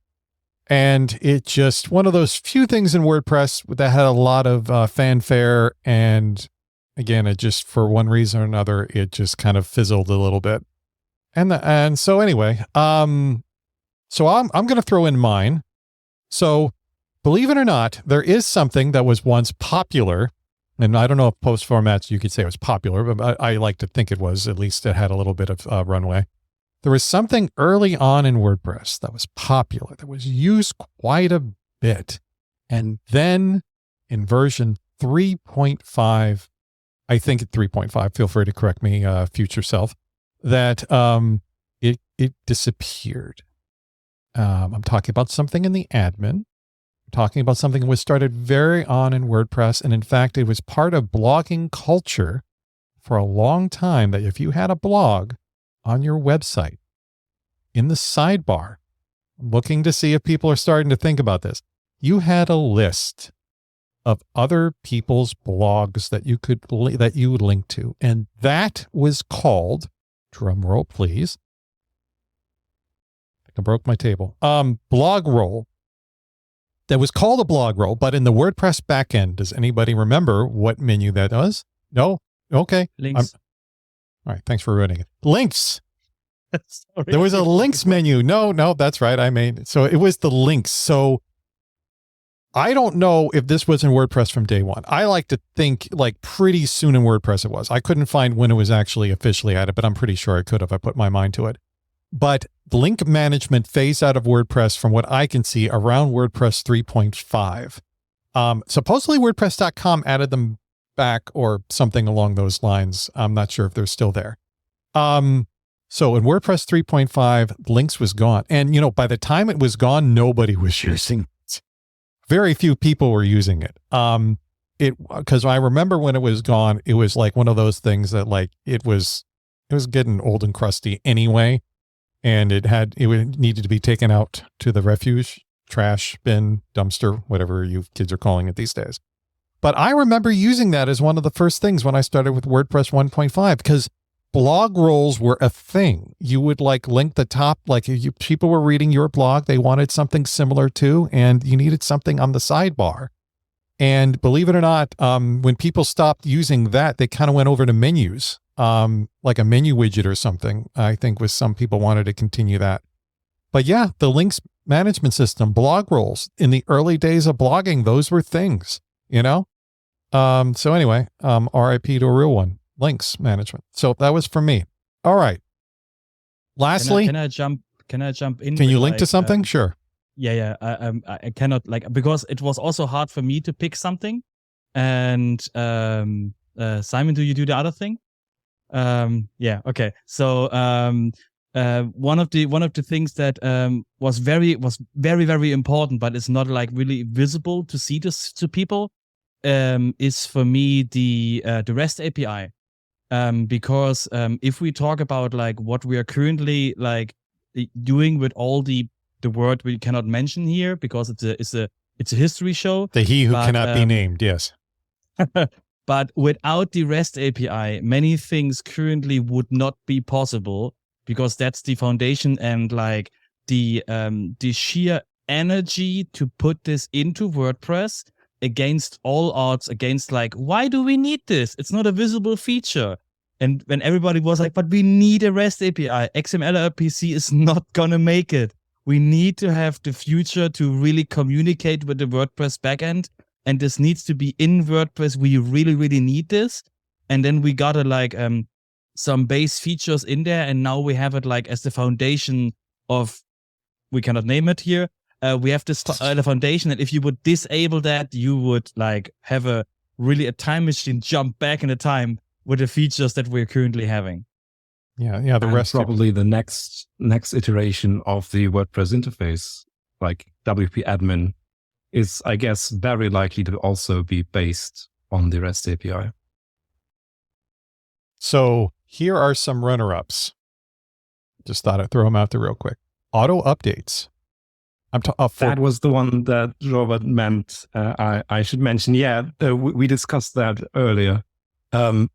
And it's just one of those few things in WordPress that had a lot of fanfare. And again, it just, for one reason or another, it just kind of fizzled a little bit. And so anyway, so I'm going to throw in mine. So believe it or not, there is something that was once popular, and I don't know if post formats you could say it was popular, but I like to think it was. At least it had a little bit of runway. There was something early on in WordPress that was popular, that was used quite a bit. And then in version 3.5, I think at 3.5, feel free to correct me, future self, that it disappeared. I'm talking about something in the admin. I'm talking about something that was started very on in WordPress. And in fact, it was part of blogging culture for a long time, that if you had a blog on your website, in the sidebar, looking to see if people are starting to think about this, you had a list of other people's blogs that you would link to. And that was called, drum roll please, I broke my table, blog roll. That was called a blog roll, but in the WordPress backend, does anybody remember what menu that was? No? Okay. Links. All right. Thanks for ruining it. Links. There was a links menu. No, that's right. I made it. So it was the links. So I don't know if this was in WordPress from day one. I like to think like pretty soon in WordPress it was. I couldn't find when it was actually officially added, but I'm pretty sure I could if I put my mind to it. But link management phased out of WordPress from what I can see around WordPress 3.5. Supposedly WordPress.com added them back or something along those lines. I'm not sure if they're still there. So in WordPress 3.5, links was gone. And, you know, by the time it was gone, nobody was using it. Very few people were using it. Because I remember when it was gone, it was like one of those things that like, it was getting old and crusty anyway. And it needed to be taken out to the refuge, trash bin, dumpster, whatever you kids are calling it these days. But I remember using that as one of the first things when I started with WordPress 1.5, because blog rolls were a thing. You would like link the top, like people were reading your blog, they wanted something similar to, and you needed something on the sidebar. And believe it or not, when people stopped using that, they kind of went over to menus, like a menu widget or something. I think with some people wanted to continue that. But yeah, the links management system, blog rolls in the early days of blogging, those were things, you know? So anyway, RIP to a real one. Links management. So that was for me. All right. Lastly, can I jump in? Can you link to something? Sure. Yeah. I cannot, like, because it was also hard for me to pick something. And Simon, do you do the other thing? Yeah. Okay. So one of the things that was very very important, but it's not like really visible to see this to people, is for me the REST API. Because if we talk about like what we are currently like doing with all the word we cannot mention here because it's a history show. The he who cannot be named, yes. But without the REST API, many things currently would not be possible, because that's the foundation and like the sheer energy to put this into WordPress against all odds, against like, why do we need this? It's not a visible feature. And when everybody was like, but we need a REST API, XML RPC is not gonna make it. We need to have the future to really communicate with the WordPress backend. And this needs to be in WordPress. We really, really need this. And then we got like some base features in there. And now we have it like as the foundation of, we cannot name it here. We have this the foundation, and if you would disable that, you would like have a time machine jump back in the time with the features that we're currently having. Yeah. The rest probably the next iteration of the WordPress interface, like WP admin, is, I guess, very likely to also be based on the REST API. So here are some runner-ups. Just thought I'd throw them out there real quick. Auto updates. That was the one that Robert meant. I should mention. Yeah, we discussed that earlier. Auto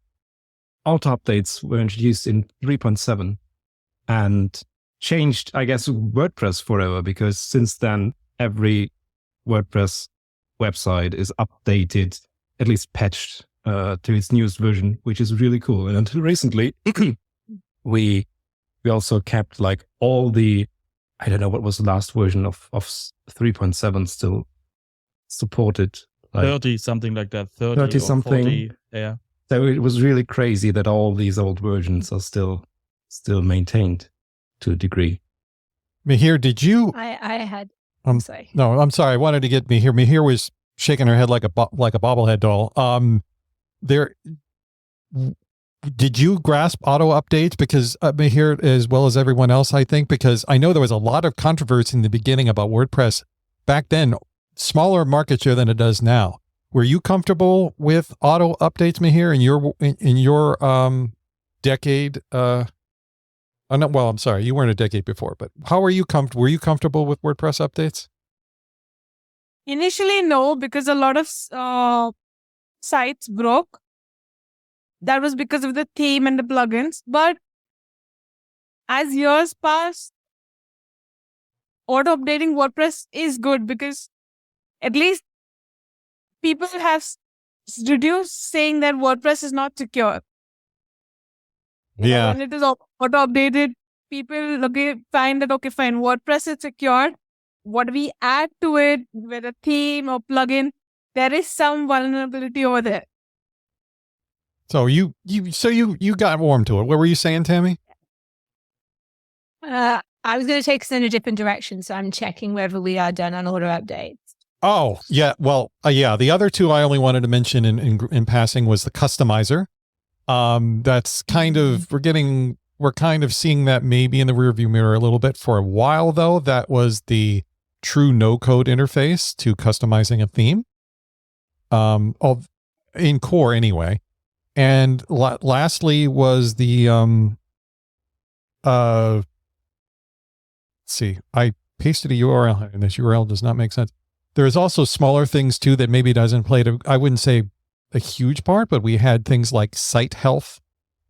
updates were introduced in 3.7 and changed, I guess, WordPress forever, because since then every WordPress website is updated, at least patched to its newest version, which is really cool. And until recently, we also kept like all the, I don't know what was the last version of 3.7 still supported. Like 30, something like that. 30 something. 40, yeah. So it was really crazy that all these old versions are still maintained to a degree. Meher, did you? I had. I'm sorry. No, I'm sorry. I wanted to get Meher. Meher was shaking her head like a bobblehead doll. Did you grasp auto updates? Because Meher, as well as everyone else, I think, because I know there was a lot of controversy in the beginning about WordPress back then, smaller market share than it does now. Were you comfortable with auto updates, Meher, in your decade? Well, I'm sorry, you weren't a decade before, but how were you comfortable? Were you comfortable with WordPress updates? Initially, no, because a lot of sites broke. That was because of the theme and the plugins. But as years pass, auto updating WordPress is good, because at least people have reduced saying that WordPress is not secure. Yeah. When it is auto updated, people find that, okay, fine, WordPress is secure. What we add to it with a theme or plugin, there is some vulnerability over there. So you got warm to it. What were you saying, Tammie? I was going to take us in a different direction, so I'm checking whether we are done on auto updates. Oh, yeah. Well, yeah. The other two I only wanted to mention in passing was the customizer. That's kind of, we're kind of seeing that maybe in the rearview mirror a little bit. For a while, though, that was the true no-code interface to customizing a theme. In core anyway. And lastly was the, let's see, I pasted a URL and this URL does not make sense. There's also smaller things too that maybe doesn't play to, I wouldn't say a huge part, but we had things like site health,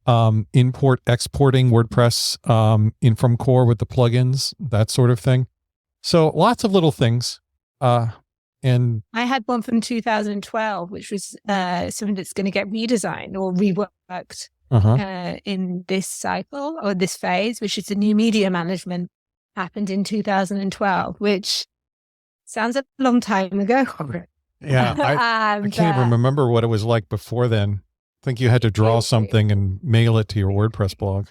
import, exporting WordPress in from core with the plugins, that sort of thing. So lots of little things. And I had one from 2012, which was something that's going to get redesigned or reworked in this cycle or this phase, which is the new media management, happened in 2012, which sounds a long time ago. Yeah, I can't even remember what it was like before then. I think you had to draw something and mail it to your WordPress blog.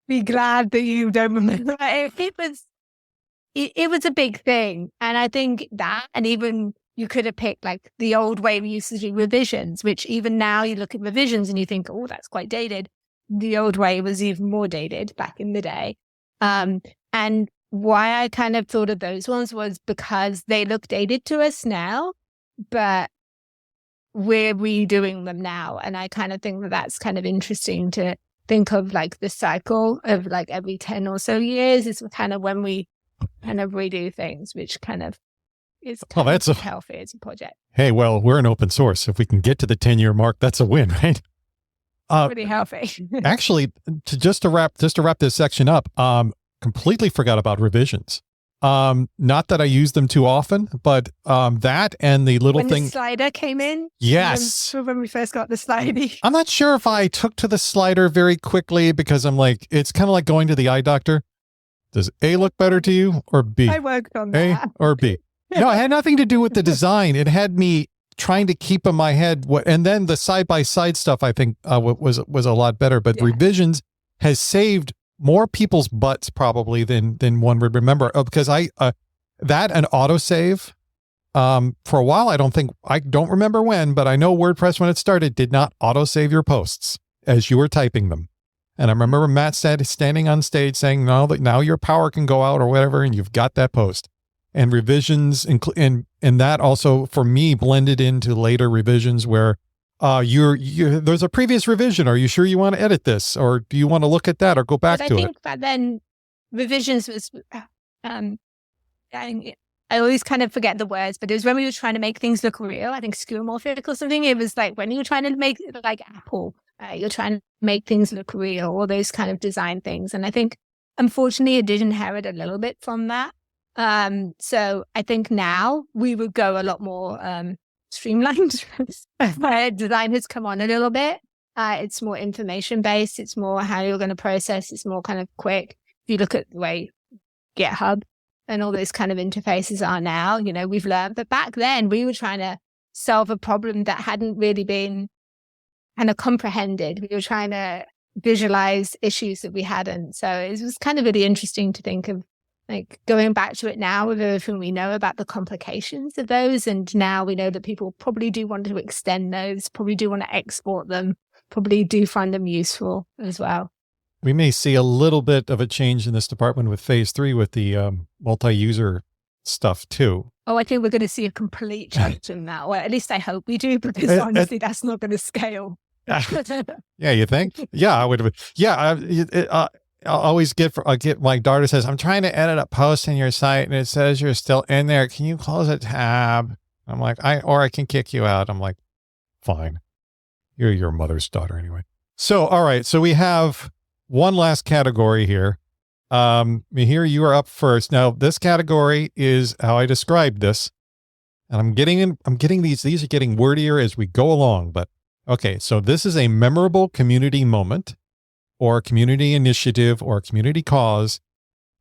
Be glad that you don't remember. It was a big thing. And I think that, and even you could have picked like the old way we used to do revisions, which even now you look at revisions and you think, oh, that's quite dated. The old way was even more dated back in the day. And why I kind of thought of those ones was because they look dated to us now, but we're redoing them now. And I kind of think that that's kind of interesting to think of, like the cycle of like every 10 or so years is kind of when we kind of redo things, which kind of is healthy as a project. Hey, well, we're an open source. If we can get to the 10-year mark, that's a win, right? Pretty healthy. Actually, just to wrap this section up, completely forgot about revisions. Not that I use them too often, but that and the little thing. The slider came in? Yes. When we first got the slider. I'm not sure if I took to the slider very quickly because I'm like, it's kind of like going to the eye doctor. Does A look better to you or B? I worked on that. A or B? No, it had nothing to do with the design. It had me trying to keep in my head and then the side-by-side stuff I think was a lot better, but revisions has saved more people's butts probably than one would remember, because that and autosave, for a while, I don't remember when, but I know WordPress when it started did not autosave your posts as you were typing them. And I remember Matt standing on stage saying, no, that now your power can go out or whatever, and you've got that post. And revisions, and that also for me blended into later revisions where there's a previous revision. Are you sure you want to edit this, or do you want to look at that or go back to it? I think that then revisions was, I always kind of forget the words, but it was when we were trying to make things look real. I think skeuomorphic or something. It was like when you were trying to make it like Apple, you're trying to make things look real, all those kind of design things. And I think, unfortunately, it did inherit a little bit from that. So I think now we would go a lot more streamlined. My design has come on a little bit. It's more information based. It's more how you're going to process. It's more kind of quick. If you look at the way GitHub and all those kind of interfaces are now, we've learned. But back then we were trying to solve a problem that hadn't really been kind of comprehended. We were trying to visualize issues that we hadn't. So it was kind of really interesting to think of, like, going back to it now with everything we know about the complications of those. And now we know that people probably do want to extend those, probably do want to export them, probably do find them useful as well. We may see a little bit of a change in this department with phase 3 with the multi-user stuff too. Oh, I think we're going to see a complete change in that. Well, at least I hope we do, because honestly, that's not going to scale. Yeah, you think? Yeah, I would. Yeah, I'll always get my daughter says, I'm trying to edit a post in your site and it says you're still in there. Can you close a tab? I'm like, I can kick you out. I'm like, fine. You're your mother's daughter anyway. So, all right. So we have one last category here. Meher, you are up first. Now, this category is how I described this. And I'm getting these are getting wordier as we go along, but okay. So this is a memorable community moment, or a community initiative, or a community cause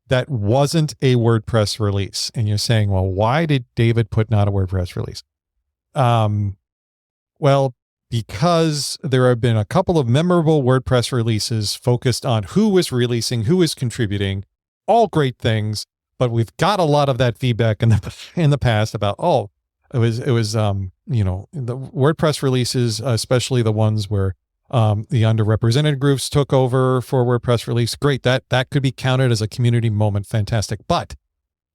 that wasn't a WordPress release. And you're saying, well, why did David put not a WordPress release? Well, because there have been a couple of memorable WordPress releases focused on who was releasing, who was contributing, all great things, but we've got a lot of that feedback in the past about, It was the WordPress releases, especially the ones where the underrepresented groups took over for WordPress release. Great. That could be counted as a community moment. Fantastic. But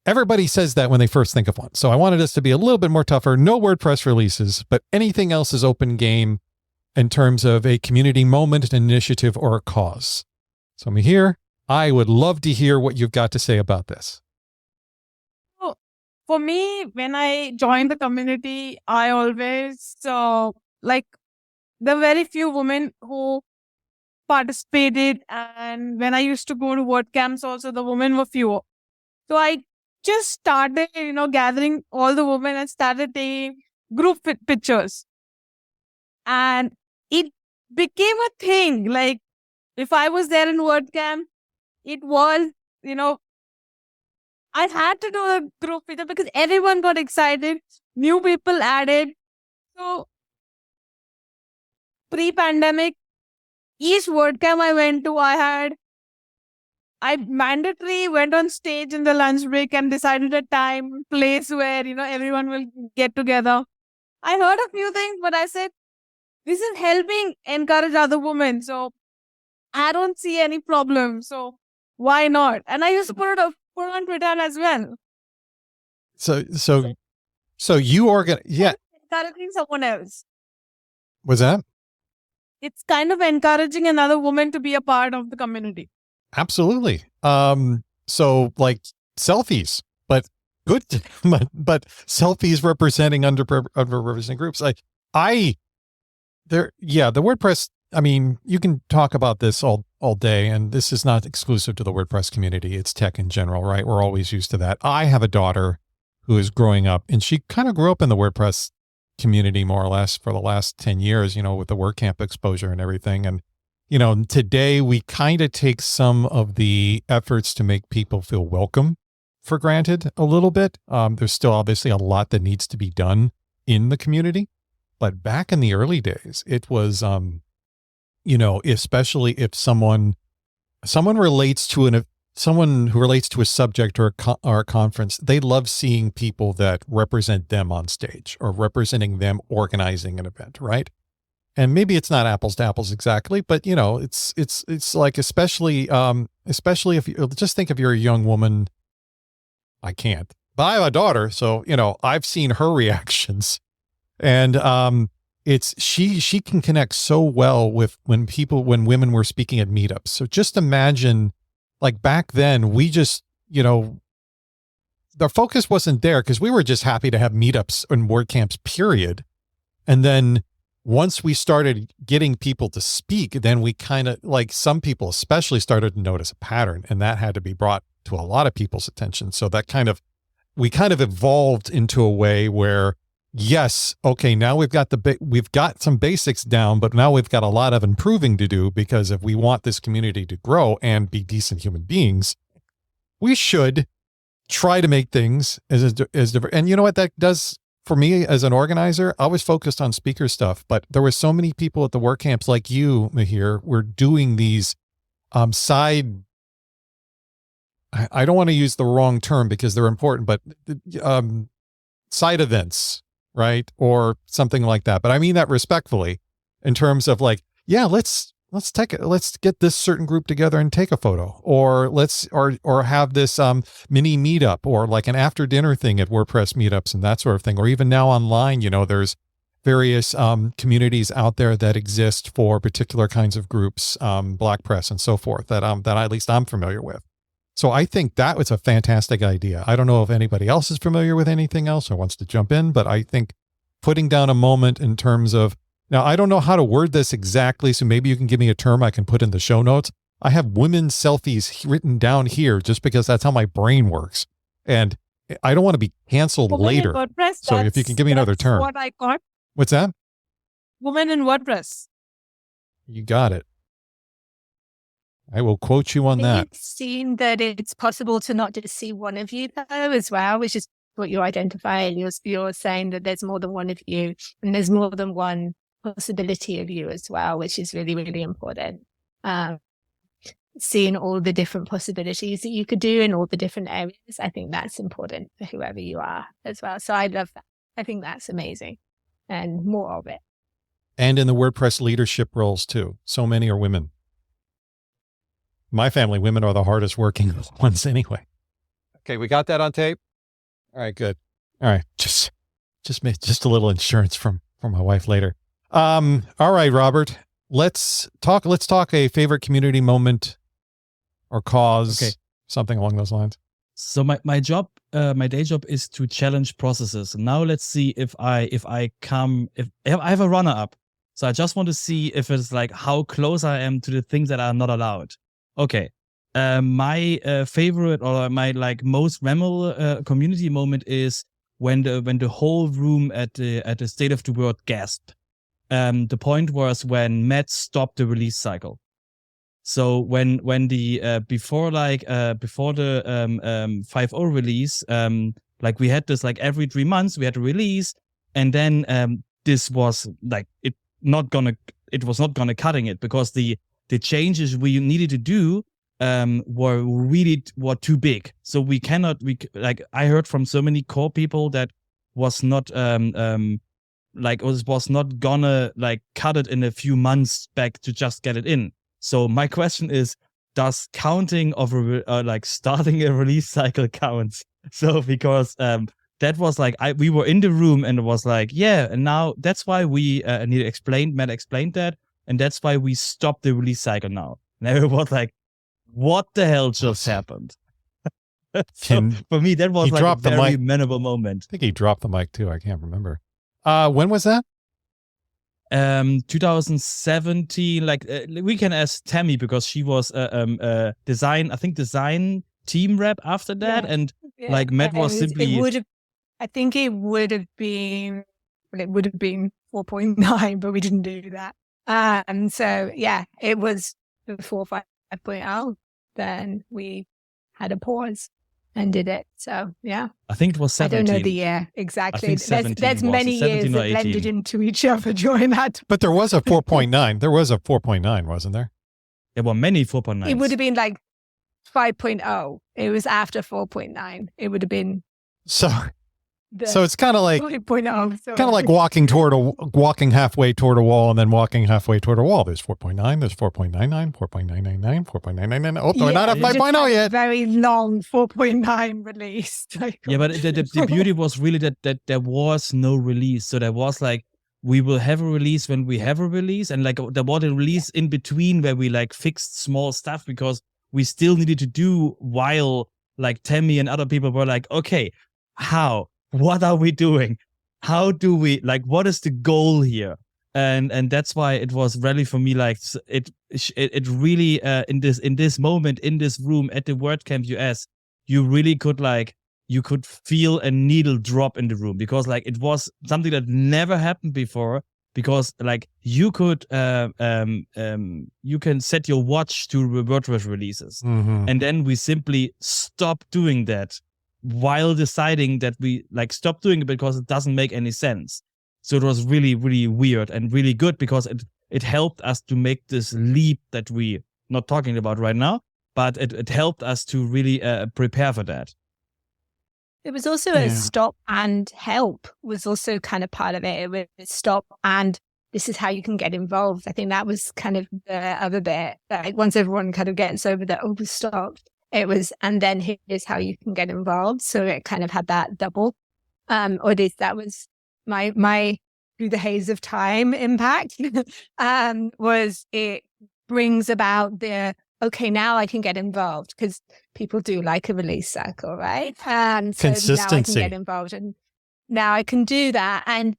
everybody says that when they first think of one. So I wanted us to be a little bit more tougher. No WordPress releases, but anything else is open game in terms of a community moment, an initiative, or a cause. So Meher, I would love to hear what you've got to say about this. So for me, when I joined the community, I always like there were very few women who participated, and when I used to go to WordCamps also, the women were fewer. So I just started, gathering all the women and started taking group pictures. And it became a thing. Like, if I was there in WordCamp, it was, I had to do a group picture because everyone got excited. New people added. So, pre-pandemic, each WordCamp I went to, I mandatory went on stage in the lunch break and decided a time, place where, everyone will get together. I heard a few things, but I said, this is helping encourage other women. So I don't see any problem. So why not? And I used to put on Twitter as well. So you encouraging someone else. Was that? It's kind of encouraging another woman to be a part of the community. Absolutely. So like selfies, but good, but selfies representing underrepresented groups. The WordPress, I mean, you can talk about this all day, and this is not exclusive to the WordPress community. It's tech in general, right? We're always used to that. I have a daughter who is growing up, and she kind of grew up in the WordPress community more or less for the last 10 years, with the WordCamp exposure and everything. And, today we kind of take some of the efforts to make people feel welcome for granted a little bit. There's still obviously a lot that needs to be done in the community. But back in the early days, it was, especially if someone relates to someone who relates to a subject or a conference, they love seeing people that represent them on stage or representing them organizing an event, right? And maybe it's not apples to apples exactly, but it's like especially if you just think if you're a young woman, I can't, but I have a daughter, so I've seen her reactions. And she can connect so well with when women were speaking at meetups. So just imagine, like back then, we just, the focus wasn't there because we were just happy to have meetups and WordCamps, period. And then once we started getting people to speak, then we kind of, like some people especially, started to notice a pattern, and that had to be brought to a lot of people's attention. So that we kind of evolved into a way where, yes, okay, now we've got some basics down, but now we've got a lot of improving to do, because if we want this community to grow and be decent human beings, we should try to make things as different. And you know what that does for me as an organizer? I was focused on speaker stuff, but there were so many people at the WordCamps like you, Meher, were doing these side, I don't want to use the wrong term because they're important, but side events, right? Or something like that. But I mean that respectfully, in terms of like, yeah, let's get this certain group together and take a photo, or or have this mini meetup, or like an after dinner thing at WordPress meetups and that sort of thing. Or even now online, there's various communities out there that exist for particular kinds of groups, Black Press and so forth, that at least I'm familiar with. So I think that was a fantastic idea. I don't know if anybody else is familiar with anything else or wants to jump in, but I think putting down a moment in terms of, now I don't know how to word this exactly, so maybe you can give me a term I can put in the show notes. I have women's selfies written down here just because that's how my brain works. And I don't want to be canceled later. So if you can give me another term. What I got. What's that? Women in WordPress. You got it. I will quote you on that. I've seen that it's possible to not just see one of you though as well, which is what you identify. And you're saying that there's more than one of you, and there's more than one possibility of you as well, which is really, really important. Seeing all the different possibilities that you could do in all the different areas, I think that's important for whoever you are as well. So I love that. I think that's amazing, and more of it. And in the WordPress leadership roles too. So many are women. My family, women are the hardest working ones anyway. Okay, we got that on tape. All right, good. All right, just a little insurance from my wife later. All right, Robert. Let's talk a favorite community moment or cause, Okay. something along those lines. So my day job is to challenge processes. Now let's see if I have a runner up. So I just want to see if it's like how close I am to the things that are not allowed. Okay. My favorite or my like most memorable community moment is when the whole room at the State of the World gasped. The point was when Matt stopped the release cycle. So when the before the 5.0 release, like we had this like every 3 months we had a release, and then this was like it was not gonna cutting it because the changes we needed to do were too big. So I heard from so many core people that was not was not gonna like cut it in a few months back to just get it in. So my question is, does counting of starting a release cycle count? So because that was like we were in the room and it was like, yeah, and now that's why we Matt explained that, and that's why we stopped the release cycle now. And everyone was like, what the hell just happened? So for me, that was like a very memorable moment. I think he dropped the mic too. I can't remember. When was that? 2017. Like we can ask Tammie because she was design team rep after that, and like Matt was simply. I think it would have been 4.9, but we didn't do that. And so yeah, it was before 5.0. Then we had a pause and did it. So yeah, I think it was 17. I don't know the year exactly. There's many years that 18. blended into each other during that. But there was a 4.9. There was a 4.9, wasn't there? There were many 4.9s. It would have been like 5.0. It was after 4.9. It would have been. So it's kind of like 5.0. So. Kind of like walking halfway toward a wall and then walking halfway toward a wall. There's 4.9, there's 4.99, 4.999, 4.999. Oh, we're not at 5.0 yet. Very long 4.9 release. Yeah, but the beauty was really that there was no release. So there was like, we will have a release when we have a release, and like there was a release in between where we like fixed small stuff because we still needed to do while like Tammie and other people were like, okay, how? What are we doing? How do we what is the goal here? And that's why it was really for me like it really in this moment in this room at the WordCamp US, you really could you could feel a needle drop in the room because like it was something that never happened before, because like you could you can set your watch to WordPress releases, and then we simply stop doing that while deciding that we like stop doing it because it doesn't make any sense. So it was really, really weird and really good because it helped us to make this leap that we not talking about right now, but it helped us to really prepare for that. It was also a stop and help was also kind of part of it. It was stop and this is how you can get involved. I think that was kind of the other bit. Like once everyone kind of gets over the stop, it was, and then here's how you can get involved. So it kind of had that double, or at least that was my through the haze of time impact. Was it brings about the okay, now I can get involved because people do like a release cycle, right? And so consistency. Now I can get involved, and now I can do that. And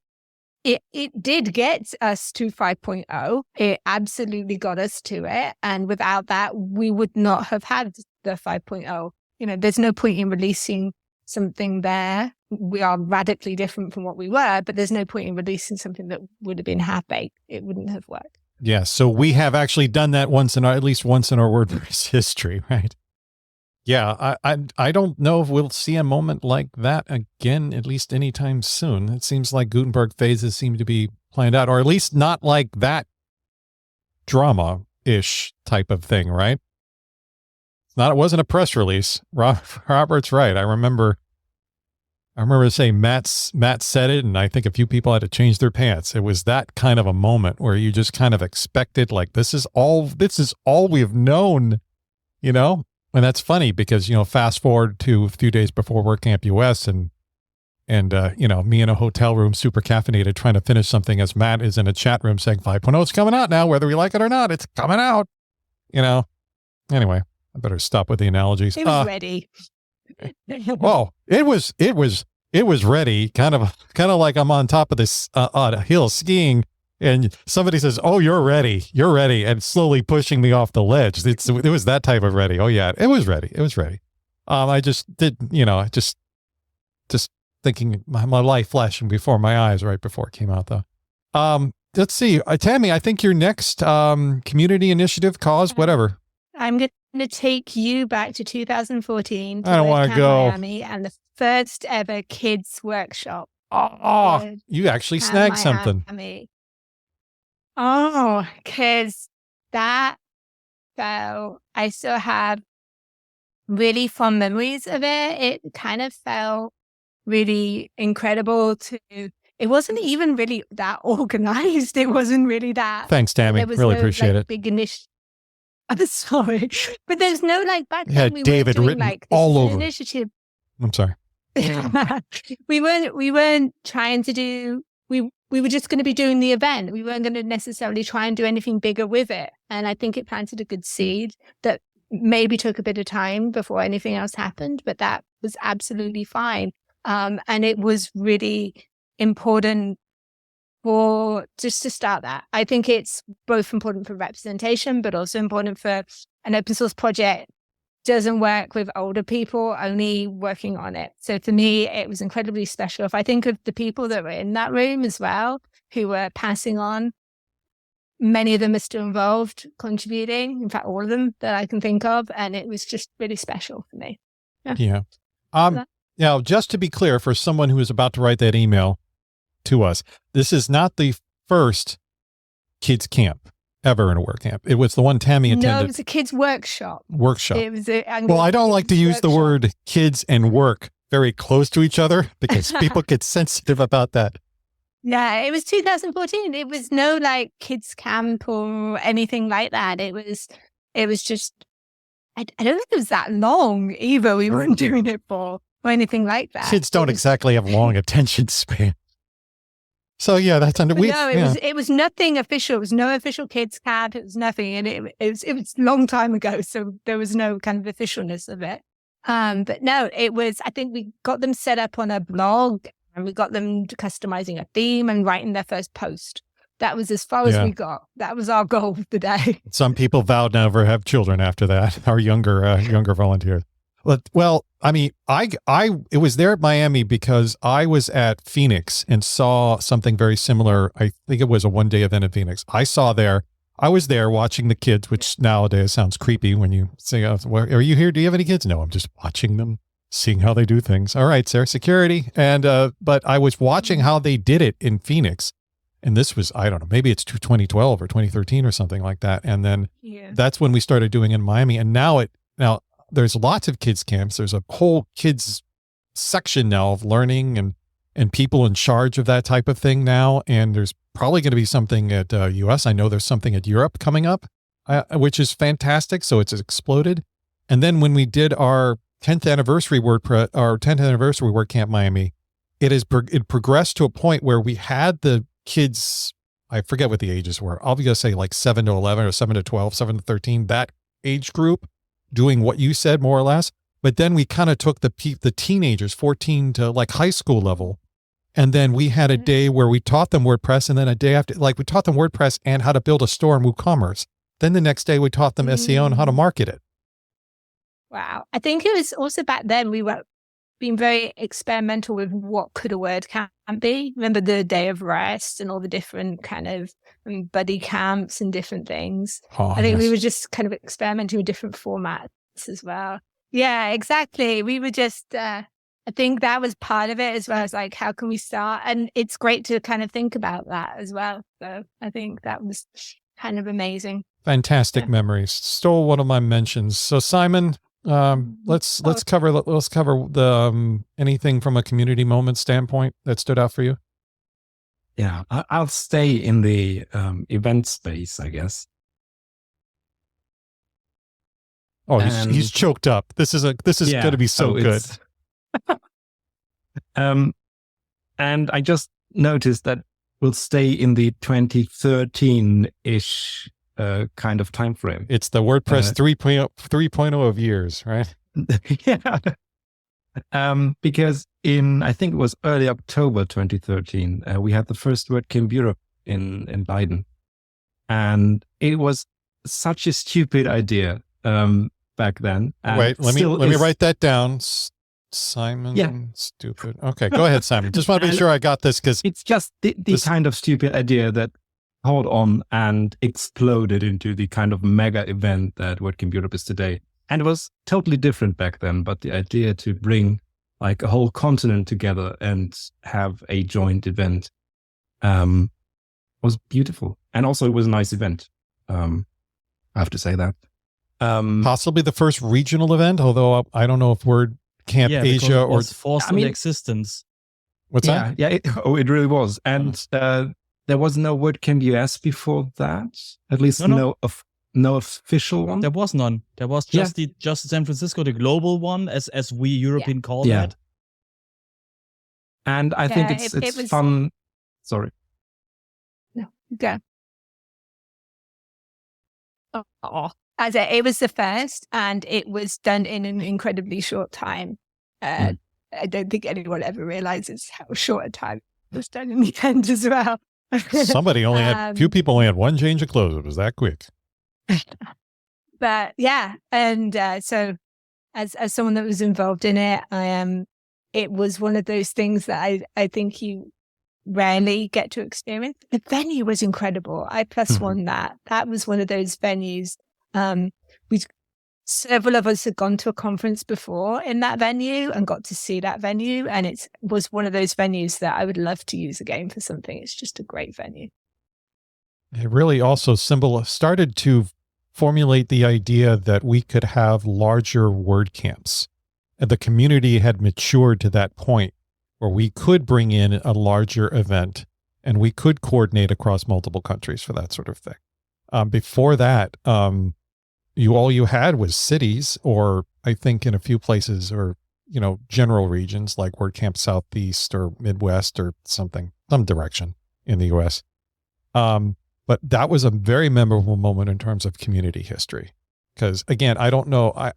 it did get us to 5.0. It absolutely got us to it. And without that, we would not have had the 5.0. You know, there's no point in releasing something there. We are radically different from what we were, but there's no point in releasing something that would have been half-baked. It wouldn't have worked. Yeah, so we have actually done that at least once in our WordPress history, right? Yeah, I don't know if we'll see a moment like that again, at least anytime soon. It seems like Gutenberg phases seem to be planned out, or at least not like that drama-ish type of thing, right? It wasn't a press release. Robert's right. I remember I remember saying Matt said it, and I think a few people had to change their pants. It was that kind of a moment where you just kind of expected, like, this is all we've known, you know? And that's funny because, you know, fast forward to a few days before WordCamp US and you know, me in a hotel room, super caffeinated, trying to finish something as Matt is in a chat room saying 5.0 is coming out now, whether we like it or not, it's coming out, you know? Anyway, I better stop with the analogies. It was ready. Well, it was ready, kind of like I'm on top of this on a hill skiing, and somebody says, "Oh, you're ready," and slowly pushing me off the ledge. It was that type of ready. Oh yeah, it was ready. I just did, you know, just thinking my life flashing before my eyes right before it came out though. Let's see, Tammie, I think your next community initiative, cause, whatever. I'm going to take you back to 2014. I don't want to go. Miami and the first ever kids workshop. Oh, you actually snagged something. Oh, because that felt, I still have really fond memories of it. It kind of felt really incredible it wasn't even really that organized. It wasn't really that. Thanks, Tammie. Really appreciate it. Big initiative. I'm sorry, but there's no like back then. Yeah, David written like all over initiative. I'm sorry. we weren't trying to do. We were just going to be doing the event. We weren't going to necessarily try and do anything bigger with it. And I think it planted a good seed that maybe took a bit of time before anything else happened, but that was absolutely fine. And it was really important for just to start that. I think it's both important for representation, but also important for an open source project doesn't work with older people only working on it. So for me, it was incredibly special. If I think of the people that were in that room as well, who were passing on, many of them are still involved, contributing. In fact, all of them that I can think of. And it was just really special for me. Yeah. Now, just to be clear, for someone who is about to write that email to us, this is not the first kids camp ever in a WordCamp. It was the one Tammie attended. No, it was a kids workshop. It was well, I don't like to use the word kids and work very close to each other because people get sensitive about that. Yeah, it was 2014. It was no like kids camp or anything like that. It was just, I don't think it was that long either. We weren't doing it for or anything like that. Kids don't exactly have long attention span. So yeah, that's under. It was nothing official. It was no official kids camp. It was nothing, and it was a long time ago. So there was no kind of officialness of it. But no, it was. I think we got them set up on a blog, and we got them customizing a theme and writing their first post. That was as far as we got. That was our goal of the day. Some people vowed never to have children after that. Our younger volunteers. Well, I mean, it was there at Miami because I was at Phoenix and saw something very similar. I think it was a one-day event in Phoenix. I was there watching the kids, which nowadays sounds creepy when you say, oh, are you here? Do you have any kids? No, I'm just watching them, seeing how they do things. All right, sir, security. And, but I was watching how they did it in Phoenix. And this was, I don't know, maybe it's 2012 or 2013 or something like that. And then that's when we started doing it in Miami. And now there's lots of kids camps. There's a whole kids section now of learning and people in charge of that type of thing now. And there's probably going to be something at US. I know there's something at Europe coming up, which is fantastic. So it's exploded. And then when we did our 10th anniversary WordCamp Miami, it progressed to a point where we had the kids, I forget what the ages were. I'll just say like 7 to 11 or 7 to 12, 7 to 13, that age group, doing what you said more or less. But then we kind of took the teenagers, 14 to like high school level. And then we had a day where we taught them WordPress. And then a day after, like we taught them WordPress and how to build a store in WooCommerce. Then the next day we taught them SEO and how to market it. Wow. I think it was also back then we were being very experimental with what could a WordCamp be. Remember the day of rest and all the different kind of buddy camps and different things. I think we were just kind of experimenting with different formats as well. Yeah, exactly. We were just, I think that was part of it as well as like, how can we start? And it's great to kind of think about that as well. So I think that was kind of amazing. Fantastic memories. Stole one of my mentions. So Simon, Let's cover the anything from a community moment standpoint that stood out for you. Yeah, I'll stay in the event space, I guess. Oh, he's choked up. This is going to be so good. And I just noticed that we'll stay in the 2013-ish kind of time frame. It's the WordPress 3.0 of years, right? Yeah. Because I think it was early October 2013, we had the first WordCamp Europe in Leiden. And it was such a stupid idea back then. Wait, let me write that down. Simon, stupid. Okay, go ahead, Simon. Just want to be sure I got this, because it's just the kind of stupid idea that caught on and exploded into the kind of mega event that WordCamp Europe is today. And it was totally different back then, but the idea to bring like a whole continent together and have a joint event was beautiful. And also it was a nice event. I have to say that. Possibly the first regional event, although I don't know if WordCamp Asia it was forced into existence. What's that? Yeah, it really was. And there was no WordCamp US before that. At least no official one. There was none. There was just San Francisco, the global one, as we European call that. And I think it's fun. Sorry. No, go. As it was the first, and it was done in an incredibly short time. I don't think anyone ever realizes how short a time it was done in the end as well. Somebody only had, few people only had one change of clothes. It was that quick. But yeah, and so as someone that was involved in it, it was one of those things that I think you rarely get to experience. The venue was incredible. I +1 that. That was one of those venues. Several of us had gone to a conference before in that venue and got to see that venue, and it was one of those venues that I would love to use again for something. It's just a great venue. It really also started to formulate the idea that we could have larger WordCamps. And the community had matured to that point where we could bring in a larger event and we could coordinate across multiple countries for that sort of thing. Before that, all you had was cities, or I think in a few places, or general regions like WordCamp Southeast or Midwest or some direction in the US. But that was a very memorable moment in terms of community history. Because again, I don't know. I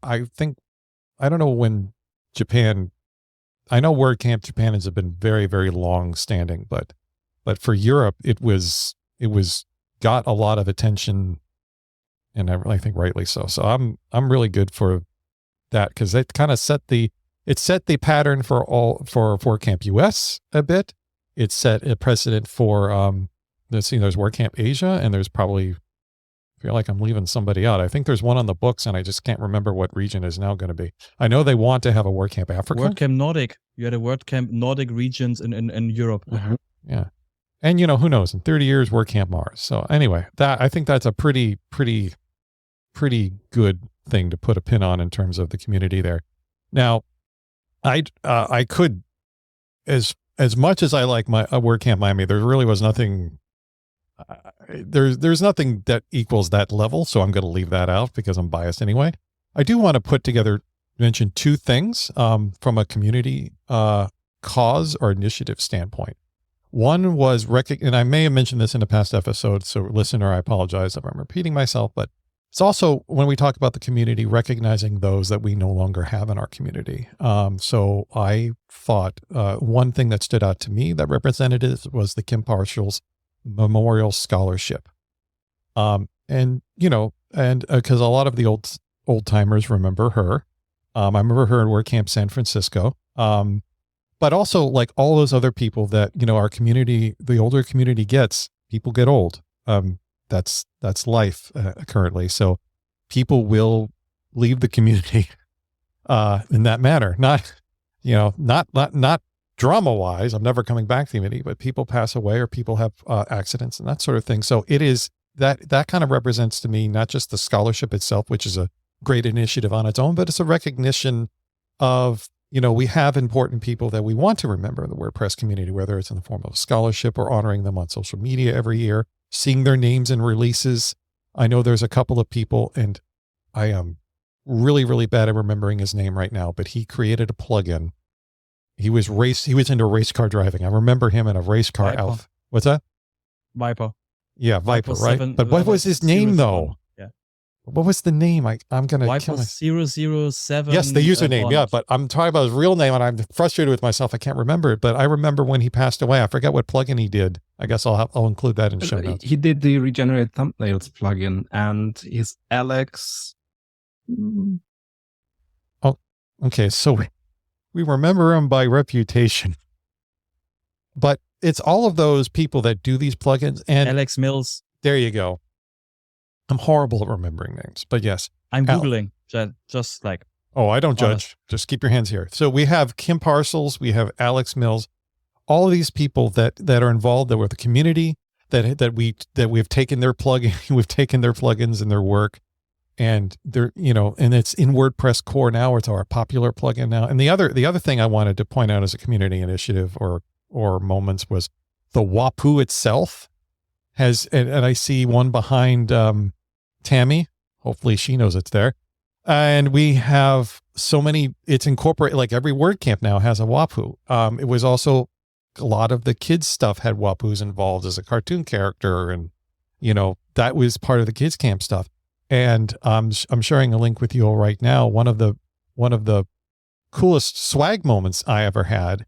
don't know when Japan. I know WordCamp Japan has been very, very long standing, but for Europe, it got a lot of attention, and I think rightly so. So I'm really good for that, because it kind of set the pattern for WordCamp US a bit. It set a precedent for there's WordCamp Asia, and there's probably, I feel like I'm leaving somebody out. I think there's one on the books, and I just can't remember what region is now going to be. I know they want to have a WordCamp Africa. WordCamp Nordic. You had a WordCamp Nordic regions in Europe. Mm-hmm. Yeah. And who knows, in 30 years, WordCamp Mars. So anyway, I think that's a pretty good thing to put a pin on in terms of the community there. Now, I could, as much as I like my WordCamp Miami, there really was nothing. There's nothing that equals that level, so I'm going to leave that out because I'm biased anyway. I do want to mention two things from a community cause or initiative standpoint. One was and I may have mentioned this in a past episode, so listener, I apologize if I'm repeating myself, but it's also when we talk about the community, recognizing those that we no longer have in our community. So I thought one thing that stood out to me that represented it was the Kim Parshall's Memorial Scholarship. And because a lot of the old timers remember her. I remember her at WordCamp San Francisco. But also like all those other people that, our community, the older community gets, people get old. That's life currently. So people will leave the community in that manner. Not drama wise, I'm never coming back to the community, but people pass away or people have accidents and that sort of thing. So it is that kind of represents to me, not just the scholarship itself, which is a great initiative on its own, but it's a recognition of, we have important people that we want to remember in the WordPress community, whether it's in the form of a scholarship or honoring them on social media every year, seeing their names in releases. I know there's a couple of people, and I am really, really bad at remembering his name right now, but he created a plugin. He was into race car driving. I remember him in a race car Viper. outfit. What's that? Viper. Yeah, Viper, right? 7, but what was his name though? Yeah. What was the name? I'm going to Viper kill it. 007. Yes, the username. Yeah, but I'm talking about his real name, and I'm frustrated with myself. I can't remember it, but I remember when he passed away. I forget what plugin he did. I guess I'll include that in show notes. He did the regenerate thumbnails plugin, and his Alex. Oh, okay. So we remember him by reputation, but it's all of those people that do these plugins. And Alex Mills. there you go. I'm horrible at remembering names, but yes. I'm Googling. Just like. Oh, I don't judge. Honest. Just keep your hands here. So we have Kim Parcels, we have Alex Mills, all of these people that are involved, that were the community, that we've taken their we've taken their plugins and their work, and they're, and it's in WordPress core now. It's our popular plugin now. And the other thing I wanted to point out as a community initiative or moments was the WAPU itself has, and I see one behind Tammie. Hopefully she knows it's there. And we have so many, it's incorporated, like every WordCamp now has a WAPU. It was also, a lot of the kids stuff had WAPUs involved as a cartoon character. And, that was part of the kids camp stuff. And I'm sharing a link with you all right now. One of the coolest swag moments I ever had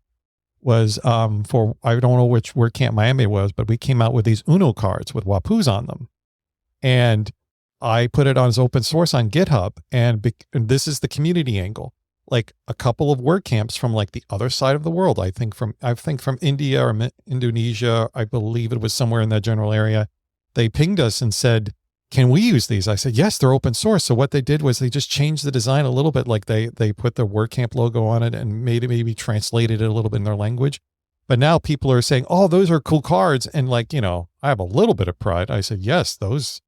was for, I don't know which WordCamp Miami was, but we came out with these Uno cards with WAPUs on them. And I put it on as open source on GitHub, and this is the community angle. Like a couple of WordCamps from like the other side of the world. I think from India or Indonesia. I believe it was somewhere in that general area. They pinged us and said, "Can we use these?" I said, "Yes, they're open source." So what they did was they just changed the design a little bit. Like they put the WordCamp logo on it and maybe translated it a little bit in their language. But now people are saying, "Oh, those are cool cards." And like, I have a little bit of pride. I said, "Yes, those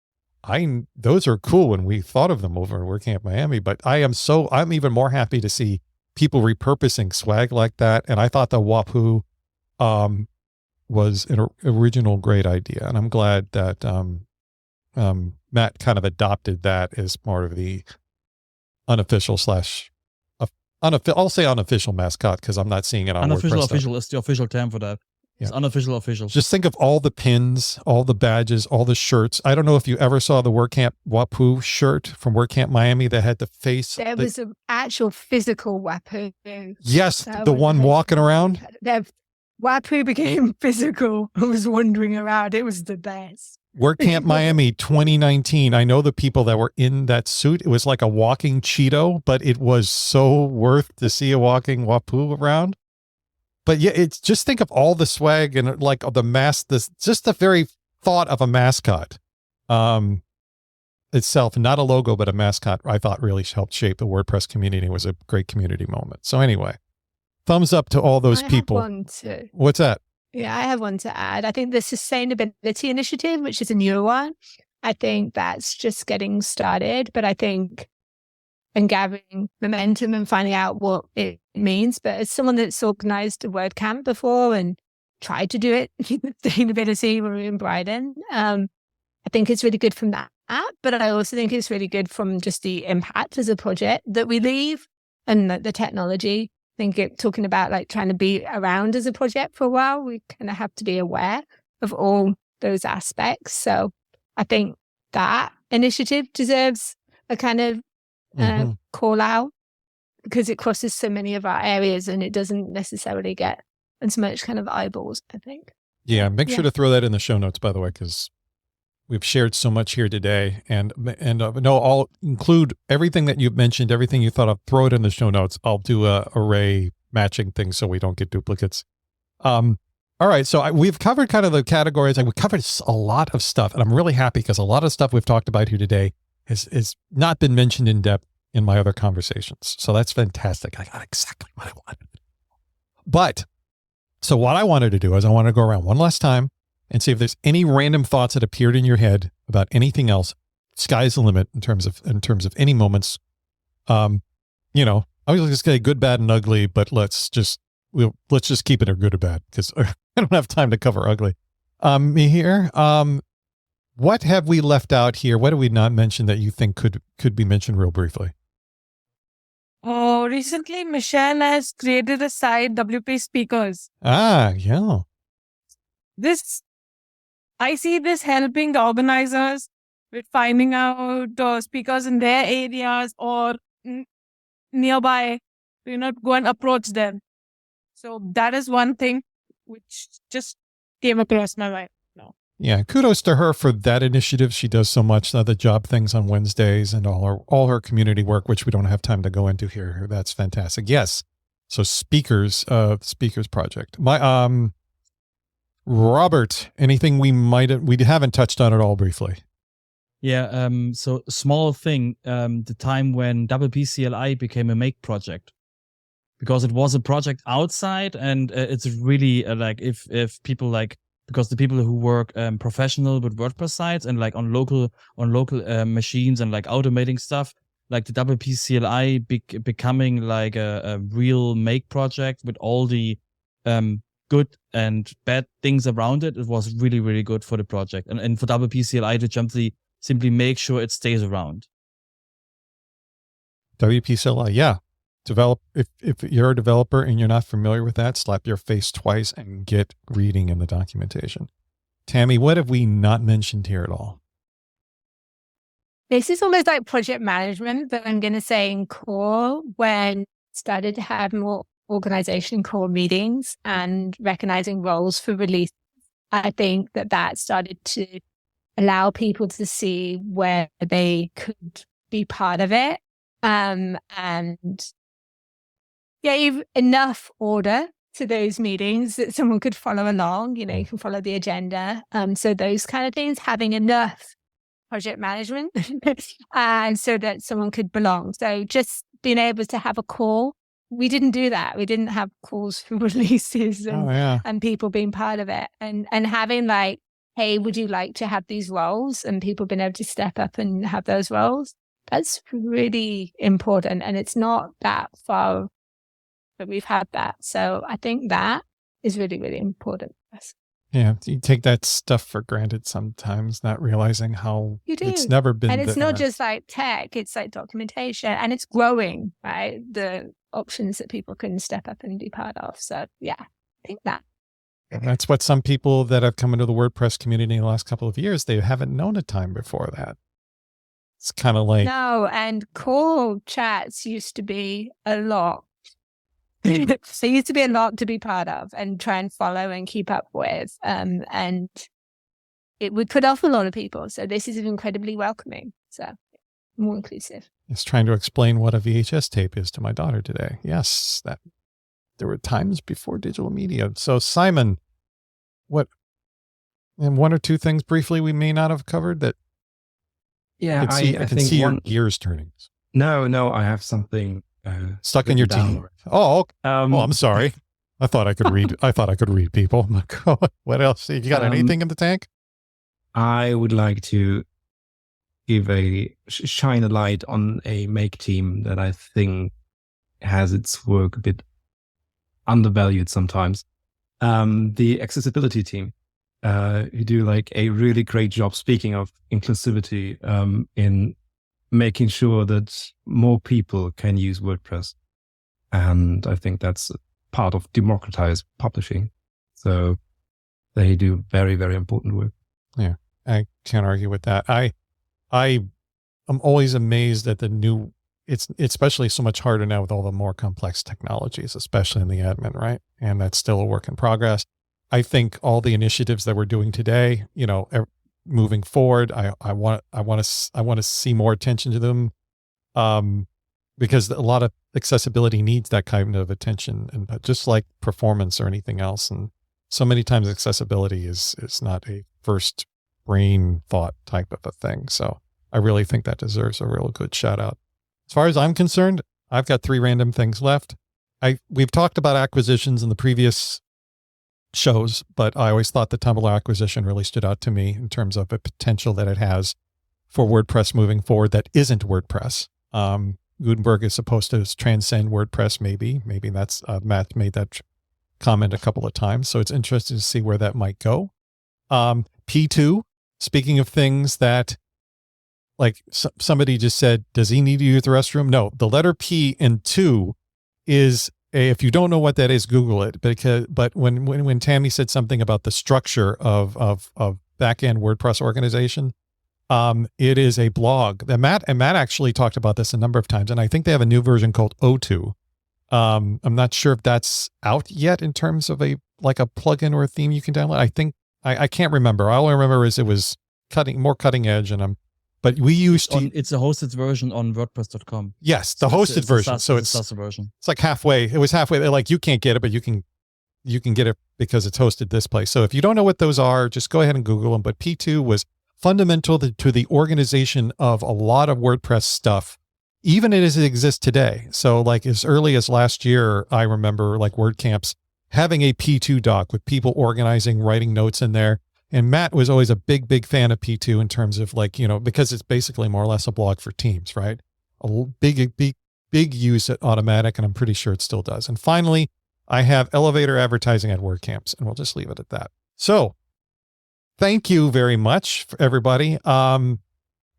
are cool when we thought of them over in WordCamp Miami." But I'm even more happy to see people repurposing swag like that. And I thought the WAPU was an original great idea. And I'm glad that Matt kind of adopted that as part of the unofficial I'll say unofficial mascot, because I'm not seeing it on Unofficial WordPress official is the official term for that. It's unofficial official. Just think of all the pins, all the badges, all the shirts. I don't know if you ever saw the WordCamp WAPU shirt from WordCamp Miami that had the face. There was an actual physical WAPU. Yes, That the was one amazing. walking around. WAPU became physical. I was wandering around. It was the best. WordCamp Miami 2019. I know the people that were in that suit. It was like a walking Cheeto, but it was so worth to see a walking WAPU around. But yeah, it's just think of all the swag and like the just the very thought of a mascot itself, not a logo, but a mascot, I thought really helped shape the WordPress community. It was a great community moment. So anyway, thumbs up to all those people. I have one too. What's that? Yeah, I have one to add. I think the sustainability initiative, which is a new one, I think that's just getting started, but I think and gathering momentum and finding out what it means. But as someone that's organized a WordCamp before and tried to do it, sustainability, we're in Brighton, I think it's really good from that. But I also think it's really good from just the impact as a project that we leave and the technology. I think talking about like trying to be around as a project for a while, we kind of have to be aware of all those aspects. So I think that initiative deserves a kind of call out, because it crosses so many of our areas and it doesn't necessarily get as much kind of eyeballs, I think. Yeah, make sure to throw that in the show notes, by the way, because we've shared so much here today. And no, I'll include everything that you've mentioned, everything you thought of, throw it in the show notes. I'll do a array matching thing so we don't get duplicates. All right, so we've covered kind of the categories, and we covered a lot of stuff, and I'm really happy because a lot of stuff we've talked about here today has not been mentioned in depth in my other conversations. So that's fantastic. I got exactly what I wanted. But so what I wanted to do is I want to go around one last time and see if there's any random thoughts that appeared in your head about anything else. sky's the limit in terms of any moments. You know, I was just say good, bad, and ugly, but let's just keep it a good or bad, because I don't have time to cover ugly. Meher, what have we left out here? What have we not mentioned that you think could be mentioned real briefly? Oh, recently Michelle has created a site, WP Speakers. Ah, yeah. I see this helping the organizers with finding out speakers in their areas or nearby, go and approach them. So that is one thing which just came across my mind now. Yeah, kudos to her for that initiative. She does so much, the job things on Wednesdays and all her community work, which we don't have time to go into here. That's fantastic. Yes. So speakers project. Robert, anything we haven't touched on at all briefly? Yeah. So small thing, the time when WP became a make project, because it was a project outside, and it's really like if people like, because the people who work professional with WordPress sites and like on local machines and like automating stuff, like the WP becoming like a real make project with all the good and bad things around it. It was really, really good for the project and for WP to simply make sure it stays around. WP yeah. If you're a developer and you're not familiar with that, slap your face twice and get reading in the documentation. Tammie, what have we not mentioned here at all? This is almost like project management, but I'm going to say in core, when started to have more organization core meetings and recognizing roles for release, I think that started to allow people to see where they could be part of it. And gave enough order to those meetings that someone could follow along. You can follow the agenda. So those kind of things, having enough project management and so that someone could belong. So just being able to have a call. We didn't do that. We didn't have calls for releases and people being part of it. And having like, hey, would you like to have these roles? And people being able to step up and have those roles. That's really important. And it's not that far that we've had that. So I think that is really, really important for us. Yeah, you take that stuff for granted sometimes, not realizing how it's never been. And it's not just like tech, it's like documentation, and it's growing, right? The options that people can step up and be part of. So yeah, I think that. And that's what some people that have come into the WordPress community in the last couple of years, they haven't known a time before that. It's kind of like. No, and call chats used to be a lot. So it used to be a lot to be part of and try and follow and keep up with. And it would put off a lot of people. So this is incredibly welcoming. So more inclusive. It's trying to explain what a VHS tape is to my daughter today. Yes, that there were times before digital media. So Simon, and one or two things briefly we may not have covered that. Yeah, I can see your gears turning. No, I have something stuck in your teeth. Oh, I'm sorry. I thought I could read. I thought I could read people. I'm like, oh, what else? You got anything in the tank? I would like to shine a light on a make team that I think has its work a bit undervalued sometimes. The accessibility team, who do like a really great job, speaking of inclusivity, in making sure that more people can use WordPress. And I think that's part of democratized publishing. So they do very, very important work. Yeah, I can't argue with that. I'm always amazed at it's especially so much harder now with all the more complex technologies, especially in the admin, right? And that's still a work in progress. I think all the initiatives that we're doing today, moving forward, I want to see more attention to them, because a lot of accessibility needs that kind of attention, and just like performance or anything else. And so many times accessibility is not a first brain thought type of a thing. So I really think that deserves a real good shout out. As far as I'm concerned, I've got 3 random things left. We've talked about acquisitions in the previous shows, but I always thought the Tumblr acquisition really stood out to me in terms of the potential that it has for WordPress moving forward that isn't WordPress. Gutenberg is supposed to transcend WordPress, maybe. Maybe that's, Matt made that comment a couple of times. So it's interesting to see where that might go. P2, speaking of things that, like somebody just said, does he need to use the restroom? No, the letter P in 2 is if you don't know what that is, Google it. But when Tammie said something about the structure of backend WordPress organization, it is a blog that Matt actually talked about this a number of times, and I think they have a new version called O2. I'm not sure if that's out yet in terms of a plugin or a theme you can download. I think I can't remember. All I remember is it was more cutting edge, but we used to. It's a hosted version on WordPress.com. Yes, the hosted version. So it's a version. It's like halfway. It was halfway. Like you can't get it, but you can get it because it's hosted this place. So if you don't know what those are, just go ahead and Google them. But P2 was fundamental to the organization of a lot of WordPress stuff, even as it exists today. So like as early as last year, I remember like WordCamps having a P2 doc with people organizing, writing notes in there. And Matt was always a big fan of P2 in terms of like, because it's basically more or less a blog for teams, right? A big use at Automatic, and I'm pretty sure it still does. And finally, I have elevator advertising at WordCamps, and we'll just leave it at that. So thank you very much for everybody.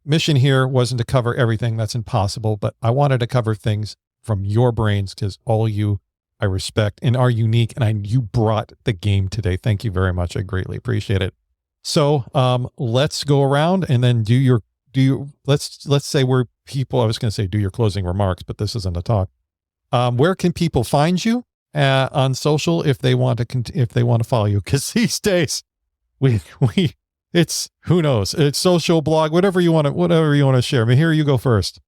Mission here wasn't to cover everything. That's impossible, but I wanted to cover things from your brains because all you I respect and are unique, and you brought the game today. Thank you very much. I greatly appreciate it. So let's go around and then let's say we're people. I was going to say do your closing remarks, but this isn't a talk. Where can people find you on social if they want to follow you? Because these days it's who knows, it's social, blog, whatever you want to share. Meher, you go first.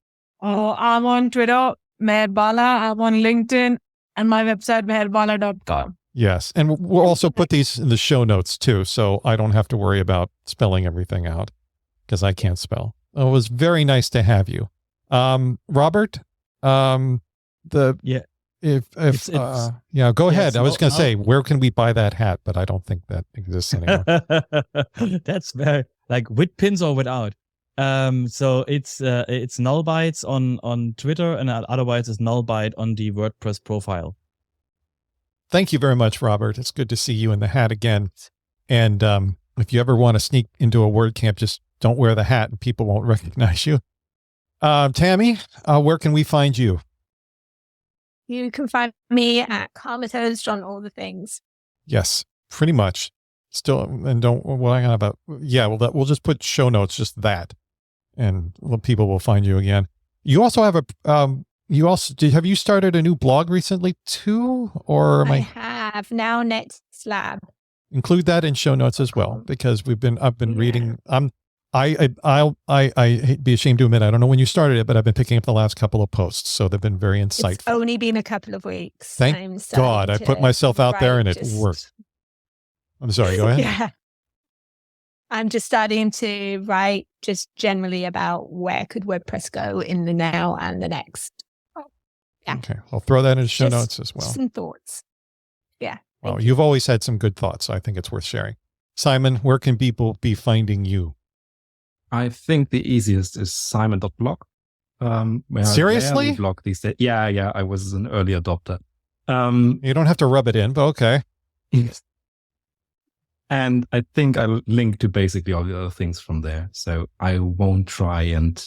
Oh, I'm on Twitter, Meher Bala. I'm on LinkedIn, and my website, meherbala.com. Yes. And we'll also put these in the show notes too, so I don't have to worry about spelling everything out because I can't spell. It was very nice to have you. Robert, go ahead. I was going to say, where can we buy that hat? But I don't think that exists anymore. That's very, like, with pins or without. So it's nullbytes on Twitter, and otherwise it's nullbyte on the WordPress profile. Thank you very much, Robert. It's good to see you in the hat again. And if you ever want to sneak into a WordCamp, just don't wear the hat and people won't recognize you. Tammie, where can we find you? You can find me at Comatose on all the things. Yes, pretty much. Still, and we'll just put show notes, just that, and people will find you again. You also have have you started a new blog recently too, or I have now Next Lab. Include that in show notes as well, because I've been reading. I'd be ashamed to admit I don't know when you started it, but I've been picking up the last couple of posts, so they've been very insightful. It's only been a couple of weeks. Thank God I put myself out there and it worked. I'm sorry, go ahead. Yeah. I'm just starting to write just generally about where could WordPress go in the now and the next. Yeah. Okay. I'll throw that in show notes as well. Some thoughts. Yeah. Well, you've always had some good thoughts, so I think it's worth sharing. Simon, where can people be finding you? I think the easiest is simon.blog. Seriously? I blog these days. Yeah. I was an early adopter. You don't have to rub it in, but okay. And I think I'll link to basically all the other things from there. So I won't try and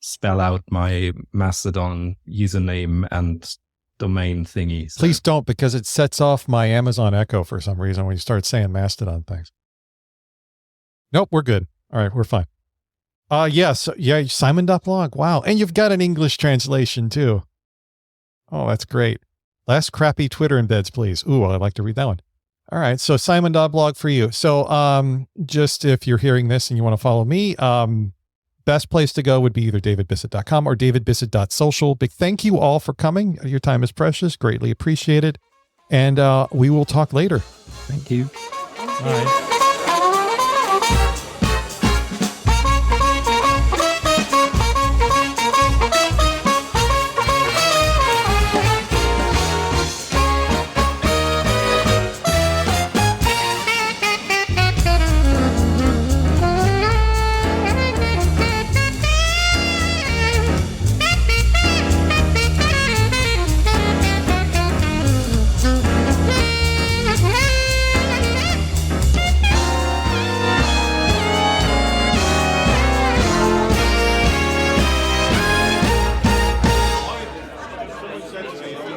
spell out my Mastodon username and domain thingy. So. Please don't, because it sets off my Amazon Echo for some reason when you start saying Mastodon things. Nope, we're good. All right, we're fine. Yes, Simon.blog. Wow. And you've got an English translation too. Oh, that's great. Less crappy Twitter embeds, please. Ooh, I'd like to read that one. All right, so Simon.blog for you. So just if you're hearing this and you want to follow me, best place to go would be either davidbisset.com or davidbisset.social. Big thank you all for coming. Your time is precious. Greatly appreciated. And we will talk later. Thank you. Bye. Thank you.